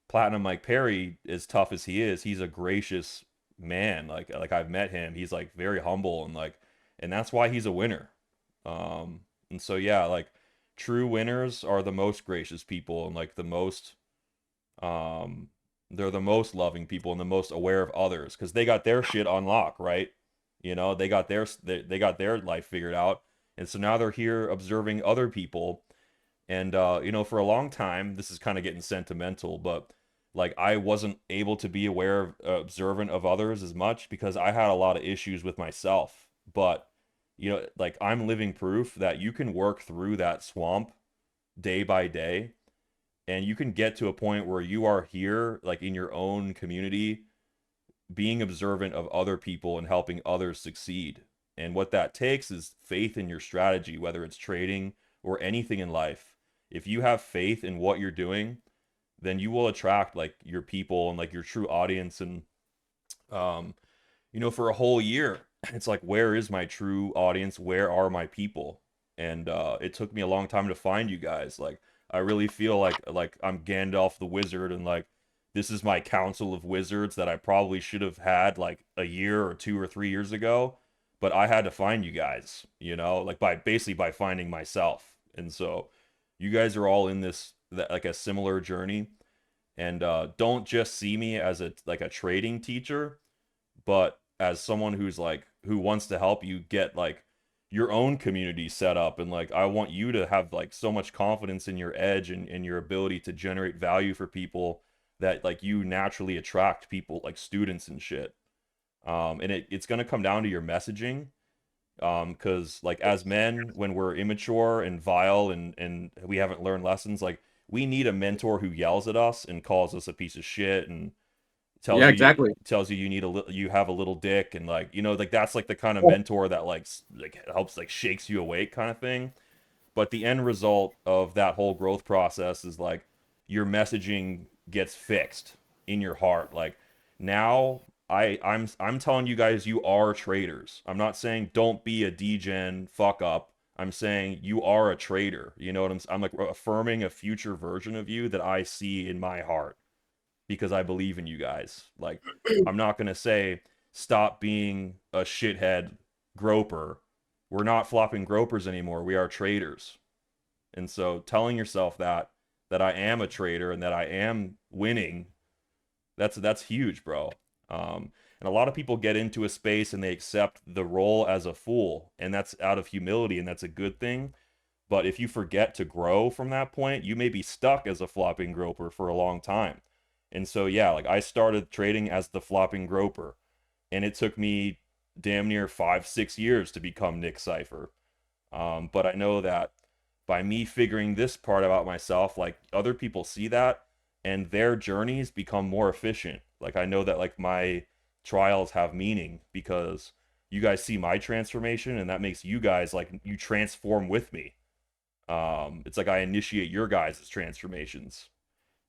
Platinum Mike Perry, as tough as he is, he's a gracious man. Like I've met him. He's like very humble and like, and that's why he's a winner. And so yeah, like true winners are the most gracious people and like the most they're the most loving people and the most aware of others because they got their shit on lock, right? You know, they got their life figured out. And so now they're here observing other people. And you know, for a long time, this is kind of getting sentimental, but like I wasn't able to be aware of observant of others as much because I had a lot of issues with myself. But you know, like I'm living proof that you can work through that swamp day by day and you can get to a point where you are here like in your own community being observant of other people and helping others succeed. And what that takes is faith in your strategy, whether it's trading or anything in life. If you have faith in what you're doing, then you will attract like your people and like your true audience. And you know, for a whole year, it's like, where is my true audience? Where are my people? And it took me a long time to find you guys. Like I really feel like I'm Gandalf the wizard and like this is my council of wizards that I probably should have had like a year or 2 or 3 years ago, but I had to find you guys, you know, like by basically by finding myself. And so you guys are all in this like a similar journey. And don't just see me as a like a trading teacher, but as someone who's like who wants to help you get like your own community set up. And like I want you to have like so much confidence in your edge and your ability to generate value for people that like you naturally attract people like students and shit. And it's going to come down to your messaging. Because like as men, when we're immature and vile and we haven't learned lessons, like we need a mentor who yells at us and calls us a piece of shit and Yeah, exactly. tells you need you have a little dick and like you know like that's like the kind of mentor that like helps like shakes you awake kind of thing. But the end result of that whole growth process is like your messaging gets fixed in your heart. Like now I'm telling you guys you are traders. I'm not saying don't be a degen fuck up. I'm saying you are a trader. You know what I'm like affirming a future version of you that I see in my heart because I believe in you guys. Like I'm not going to say stop being a shithead groper. We're not flopping gropers anymore. We are traders. And so telling yourself that I am a trader and that I am winning, that's huge, bro. And a lot of people get into a space and they accept the role as a fool, and that's out of humility, and that's a good thing. But if you forget to grow from that point, you may be stuck as a flopping groper for a long time. And so yeah, like I started trading as the flopping groper, and it took me damn near 5-6 years to become Nick Cipher. But I know that by me figuring this part about myself, like other people see that and their journeys become more efficient. Like I know that like my trials have meaning because you guys see my transformation and that makes you guys like you transform with me. It's like I initiate your guys' transformations.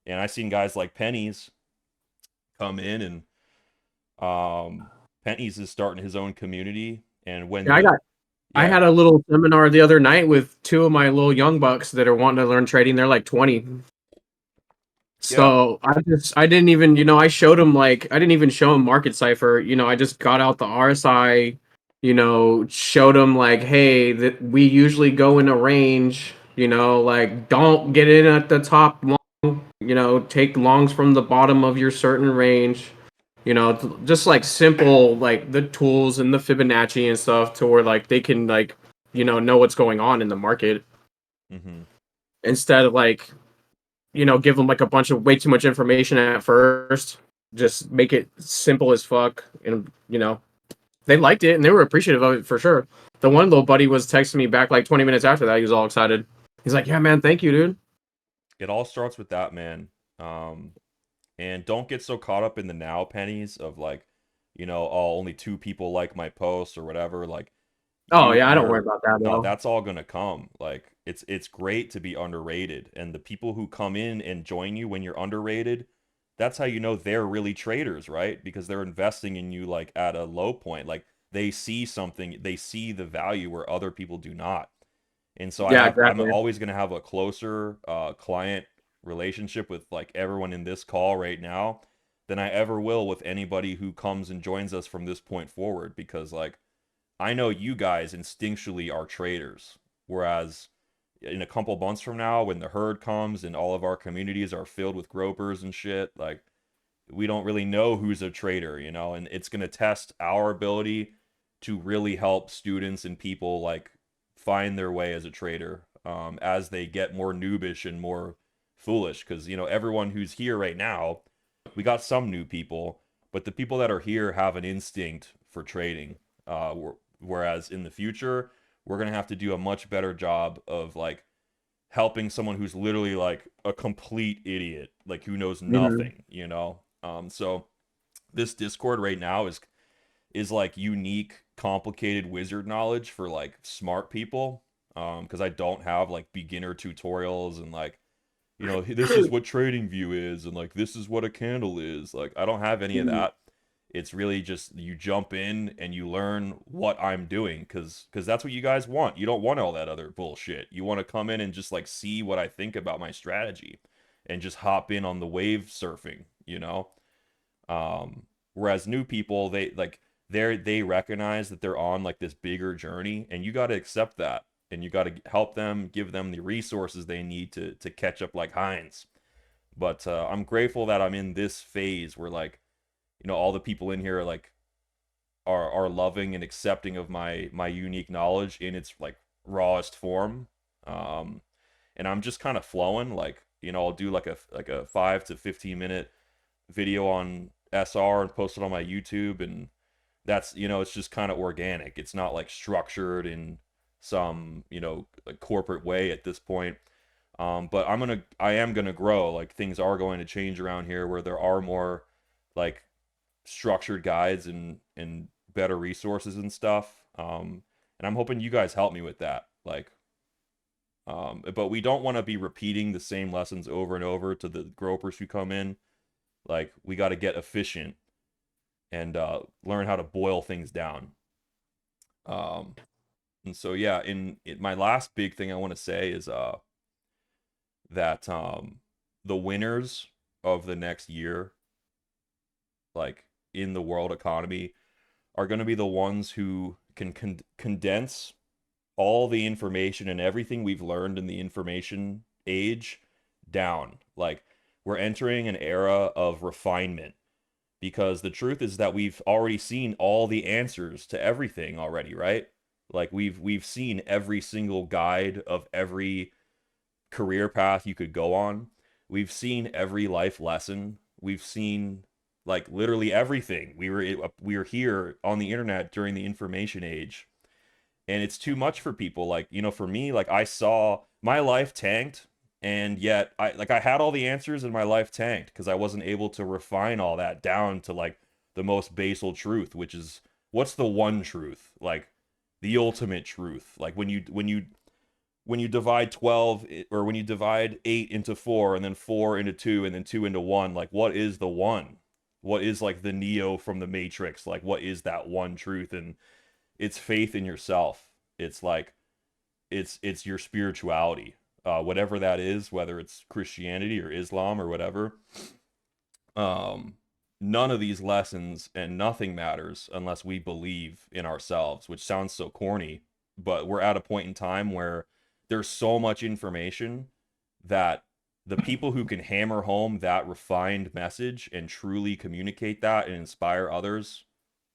And I've seen guys like Pennies come in and Pennies is starting his own community. And when I had a little seminar the other night with 2 of my little young bucks that are wanting to learn trading. They're like 20. So I didn't even, I showed him I didn't even show him Market Cipher. I just got out the RSI, showed him hey, that we usually go in a range, don't get in at the top long, take longs from the bottom of your certain range, just simple, the tools and the Fibonacci and stuff to where they can know what's going on in the market instead of give them a bunch of way too much information at first. Just make it simple as fuck, and they liked it and they were appreciative of it for sure. The one little buddy was texting me back 20 minutes after that. He was all excited. He's like, "Yeah, man, thank you, dude." It all starts with that, man. And don't get so caught up in the now pennies of oh, only 2 people like my post or whatever. Oh yeah, I don't worry about that no, though. that's all gonna come. It's great to be underrated, and the people who come in and join you when you're underrated, that's how you know they're really traders, right? Because they're investing in you at a low point. They see something, they see the value where other people do not. And so Yeah, I'm exactly. always gonna have a closer client relationship with everyone in this call right now than I ever will with anybody who comes and joins us from this point forward, because I know you guys instinctually are traders. Whereas in a couple months from now, when the herd comes and all of our communities are filled with gropers and shit, we don't really know who's a trader, and it's going to test our ability to really help students and people find their way as a trader as they get more noobish and more foolish. Because, everyone who's here right now, we got some new people, but the people that are here have an instinct for trading. Whereas in the future, we're going to have to do a much better job of helping someone who's literally a complete idiot, who knows nothing, so this Discord right now is unique, complicated wizard knowledge for smart people. Because I don't have beginner tutorials and this is what trading view is and this is what a candle is. I don't have any of that. It's really just you jump in and you learn what I'm doing, because that's what you guys want. You don't want all that other bullshit. You want to come in and just see what I think about my strategy and just hop in on the wave surfing. Whereas new people, they recognize that they're on this bigger journey, and you got to accept that, and you got to help them, give them the resources they need to catch up like Heinz. But I'm grateful that I'm in this phase where all the people in here are loving and accepting of my unique knowledge in its rawest form. And I'm just kind of flowing. I'll do a 5 to 15 minute video on SR and post it on my YouTube, and that's it's just kind of organic. It's not structured in some corporate way at this point. But I am gonna grow. Things are going to change around here where there are more structured guides and better resources and stuff. And I'm hoping you guys help me with that. But we don't want to be repeating the same lessons over and over to the gropers who come in. We got to get efficient and learn how to boil things down. And so yeah, in my last big thing I want to say is that the winners of the next year, in the world economy, are going to be the ones who can condense all the information and everything we've learned in the information age down. We're entering an era of refinement, because the truth is that we've already seen all the answers to everything already, right? We've seen every single guide of every career path you could go on. We've seen every life lesson. We've seen literally everything. We were here on the internet during the information age, and it's too much for people. For me, I saw my life tanked, and yet I had all the answers and my life tanked because I wasn't able to refine all that down to the most basal truth, which is what's the one truth, the ultimate truth. When you divide 12, or when you divide 8 into 4 and then 4 into 2 and then 2 into 1, what is the one? What is the Neo from the Matrix? What is that one truth? And it's faith in yourself. It's it's your spirituality. whatever that is, whether it's Christianity or Islam or whatever. None of these lessons and nothing matters unless we believe in ourselves, which sounds so corny, but we're at a point in time where there's so much information that the people who can hammer home that refined message and truly communicate that and inspire others,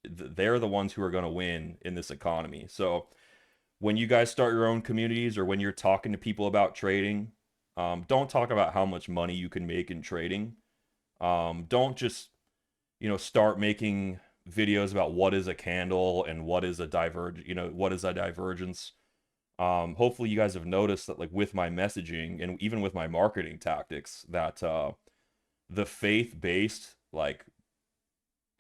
they're the ones who are going to win in this economy. So when you guys start your own communities or when you're talking to people about trading, don't talk about how much money you can make in trading. Don't just, start making videos about what is a candle and what is a divergence. Hopefully you guys have noticed that, like, with my messaging and even with my marketing tactics, that the faith-based, like,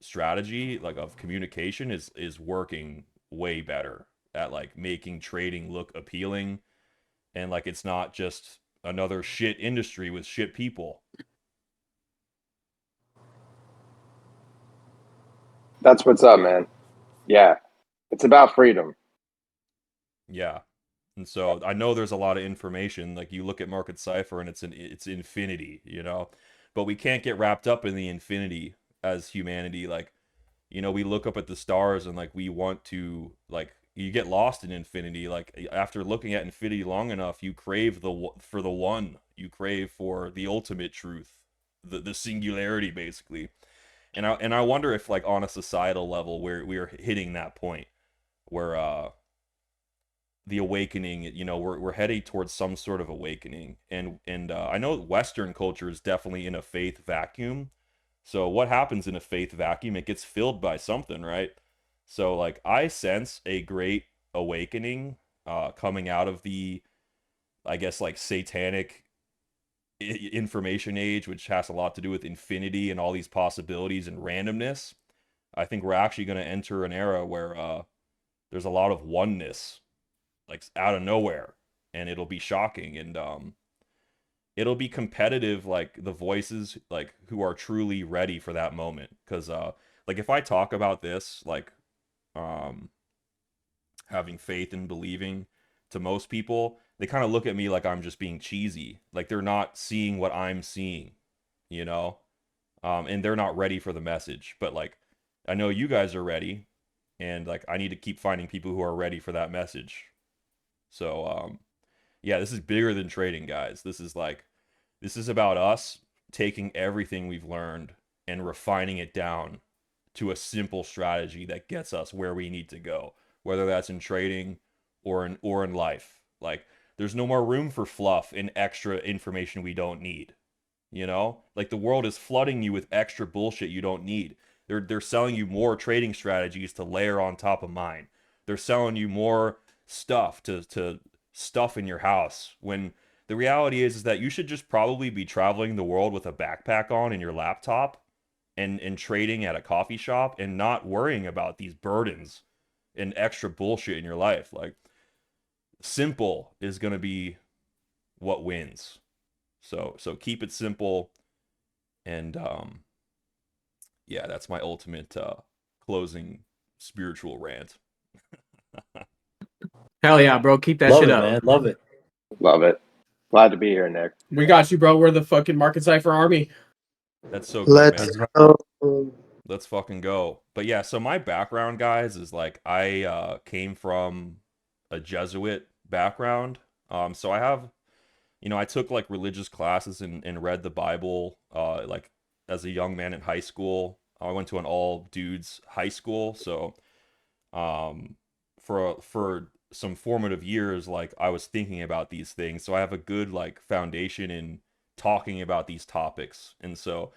strategy, like, of communication is working way better at, like, making trading look appealing, and, like, it's not just another shit industry with shit people. That's what's up, man. Yeah. It's about freedom. Yeah. And so I know there's a lot of information. Like, you look at Market Cipher and it's infinity, but we can't get wrapped up in the infinity as humanity. Like, we look up at the stars and, like, we want to, like, you get lost in infinity. Like, after looking at infinity long enough, you crave for the one. You crave for the ultimate truth, the singularity, basically. And I wonder if, like, on a societal level, we are hitting that point where the awakening, we're heading towards some sort of awakening. And I know Western culture is definitely in a faith vacuum. So what happens in a faith vacuum? It gets filled by something, right? So, like, I sense a great awakening coming out of the, I guess, like, satanic information age, which has a lot to do with infinity and all these possibilities and randomness. I think we're actually going to enter an era where there's a lot of oneness, like, out of nowhere, and it'll be shocking, and it'll be competitive, like, the voices, like, who are truly ready for that moment. Because like, if I talk about this, like, having faith and believing, to most people, they kind of look at me like I'm just being cheesy, like they're not seeing what I'm seeing, you know and they're not ready for the message. But, like, I know you guys are ready, and, like, I need to keep finding people who are ready for that message. So yeah, this is bigger than trading, guys. This is about us taking everything we've learned and refining it down to a simple strategy that gets us where we need to go, whether that's in trading or in life. Like, there's no more room for fluff and extra information we don't need. Like, the world is flooding you with extra bullshit you don't need. They're selling you more trading strategies to layer on top of mine. They're selling you more stuff to stuff in your house, when the reality is that you should just probably be traveling the world with a backpack on and your laptop, and trading at a coffee shop, and not worrying about these burdens and extra bullshit in your life. Like, simple is going to be what wins. So keep it simple. And yeah, that's my ultimate closing spiritual rant. Hell yeah, bro. Keep that Love shit it, up. man. Love it. Love it. Glad to be here, Nick. We got you, bro. We're the fucking Market Cipher army. That's so good, Let's man. go. Let's fucking go. But yeah, so my background, guys, is, like, I came from a Jesuit background. So I have, I took, like, religious classes and read the Bible, like, as a young man in high school. I went to an all dudes high school, so for some formative years, like, I was thinking about these things. So I have a good, like, foundation in talking about these topics. And so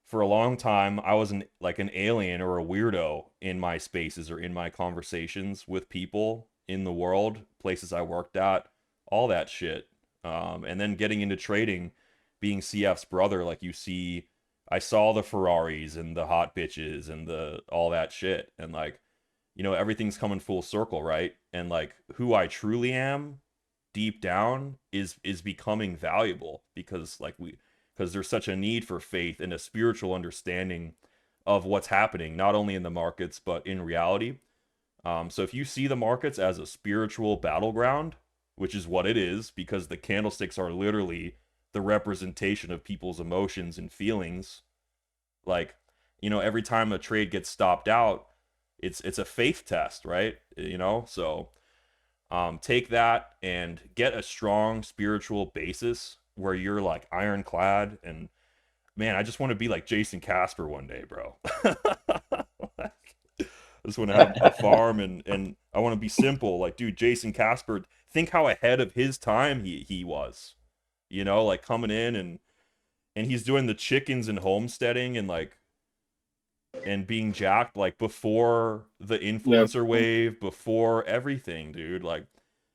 for a long time, I was an alien or a weirdo in my spaces or in my conversations with people in the world, places I worked at, all that shit. And then getting into trading, being CF's brother, like, I saw the Ferraris and the hot bitches and all that shit. And, like, everything's coming full circle, right? And, like, who I truly am deep down is becoming valuable, because there's such a need for faith and a spiritual understanding of what's happening, not only in the markets but in reality. So if you see the markets as a spiritual battleground which is what it is, because the candlesticks are literally the representation of people's emotions and feelings. Like, you know, every time a trade gets stopped out, it's a faith test, right? You know, so take that and get a strong spiritual basis where you're like ironclad. And man, I just want to be like Jason Casper one day, bro. I just want to have a farm, and I want to be simple. Like, dude, Jason Casper, think how ahead of his time he was. You know, like coming in and he's doing the chickens and homesteading and like and being jacked like before the influencer wave, before everything, dude. Like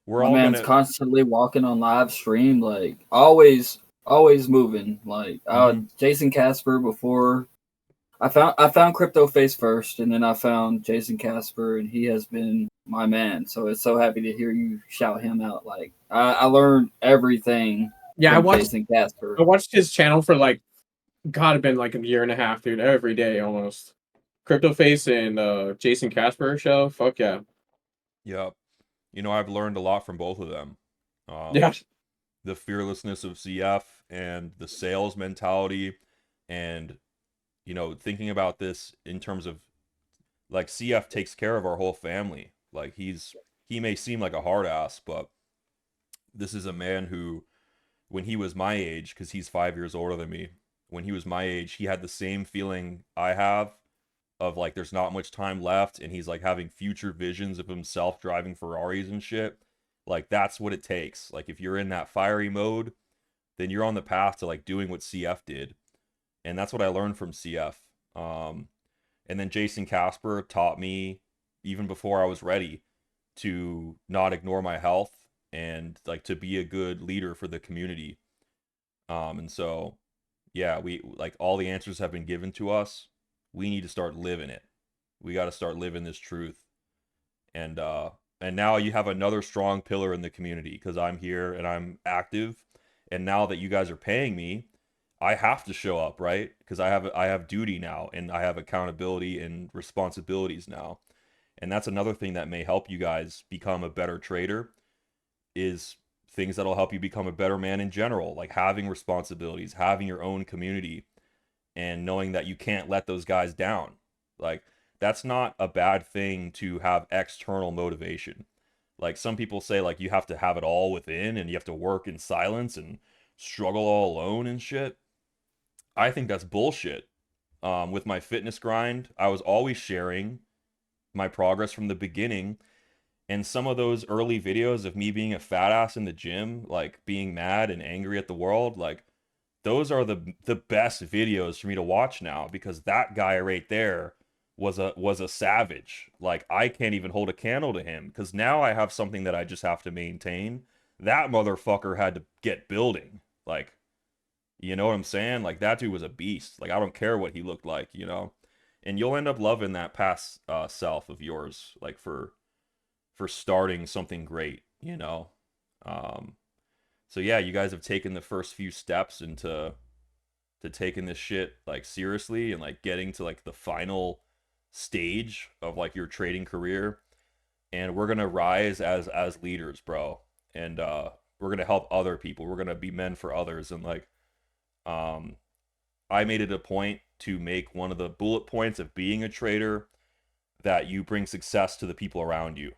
we're My all man's gonna constantly walking on live stream, like always moving. Like Jason Casper before I found Crypto Face first, and then I found Jason Casper, and he has been my man. So it's so happy to hear you shout him out. Like I learned everything from Jason Casper. I watched his channel for like gotta been like a year and a half, dude. Every day almost. Crypto Face and Jason Casper show. Fuck yeah. Yep. You know, I've learned a lot from both of them. Yeah. The fearlessness of CF and the sales mentality, and you know, thinking about this in terms of like CF takes care of our whole family. Like he may seem like a hard ass, but this is a man who, when he was my age, because he's 5 years older than me, when he was my age, he had the same feeling I have of like there's not much time left, and he's like having future visions of himself driving Ferraris and shit. Like that's what it takes. Like if you're in that fiery mode, then you're on the path to like doing what CF did. And that's what I learned from CF. And then Jason Casper taught me, even before I was ready, to not ignore my health and like to be a good leader for the community. And so yeah, we like all the answers have been given to us. We need to start living it. We got to start living this truth. And now you have another strong pillar in the community because I'm here and I'm active. And now that you guys are paying me, I have to show up, right? Because I have duty now, and I have accountability and responsibilities now. And that's another thing that may help you guys become a better trader, is things that'll help you become a better man in general, like having responsibilities, having your own community, and knowing that you can't let those guys down. Like that's not a bad thing to have external motivation. Like some people say like you have to have it all within and you have to work in silence and struggle all alone and shit. I think that's bullshit. With my fitness grind, I was always sharing my progress from the beginning. And some of those early videos of me being a fat ass in the gym, like being mad and angry at the world, like those are the best videos for me to watch now, because that guy right there was a savage. Like I can't even hold a candle to him, because now I have something that I just have to maintain. That motherfucker had to get building. Like, you know what I'm saying? Like that dude was a beast. Like I don't care what he looked like, you know. And you'll end up loving that past self of yours, like for starting something great, you know. So yeah, you guys have taken the first few steps into to taking this shit like seriously and like getting to like the final stage of like your trading career. And we're gonna rise as leaders, bro. And we're gonna help other people. We're gonna be men for others. And like I made it a point to make one of the bullet points of being a trader that you bring success to the people around you.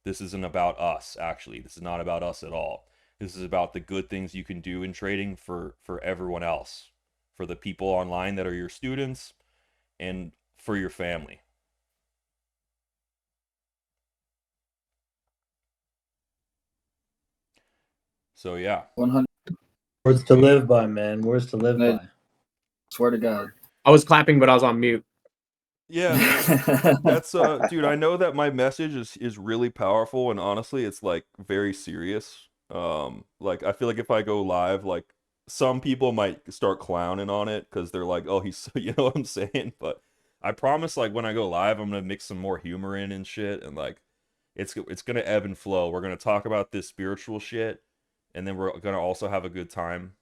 This isn't about us, actually. This is not about us at all. This is about the good things you can do in trading for everyone else, for the people online that are your students, and for your family. So yeah. 100. Words to live by, man. Words to live by. Swear to God. I was clapping, but I was on mute. Yeah, that's dude, I know that my message is really powerful, and honestly it's like very serious. Like I feel like if I go live, like some people might start clowning on it because they're like, oh, he's you know what I'm saying? But I promise, like when I go live, I'm gonna mix some more humor in and shit, and like it's gonna ebb and flow. We're gonna talk about this spiritual shit, and then we're gonna also have a good time.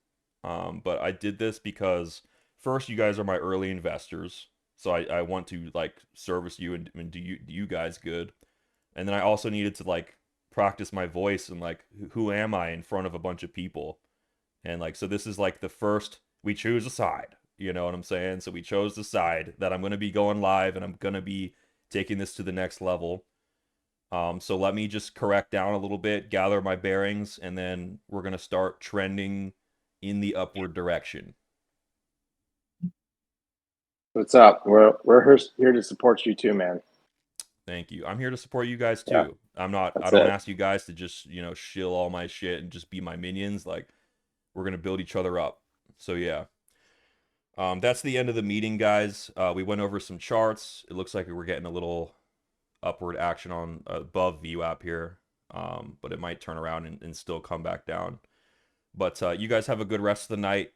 But I did this because first, you guys are my early investors. So I want to like service you and do you guys good. And then I also needed to like practice my voice and like who am I in front of a bunch of people. And like, so this is like the first, we choose a side, you know what I'm saying? So we chose the side that I'm going to be going live and I'm going to be taking this to the next level. So let me just correct down a little bit, gather my bearings, and then we're going to start trending in the upward direction. What's up? We're here to support you too, man. Thank you. I'm here to support you guys too. Yeah, I that's don't it. ask you guys to just, shill all my shit and just be my minions. Like, we're going to build each other up. So yeah. That's the end of the meeting, guys. We went over some charts. It looks like we're getting a little upward action on above VWAP here. But it might turn around and still come back down. But you guys have a good rest of the night,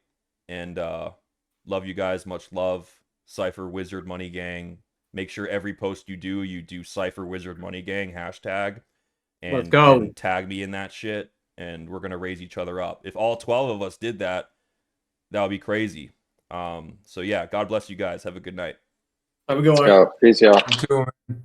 and love you guys. Much love. Cipher Wizard Money Gang. Make sure every post you do Cipher Wizard Money Gang hashtag, Let's go. and tag me in that shit, and we're gonna raise each other up. If all 12 of us did that, that would be crazy. So yeah, God bless you guys. Have a good night. Have a good one. Go. Peace, y'all. You too, man.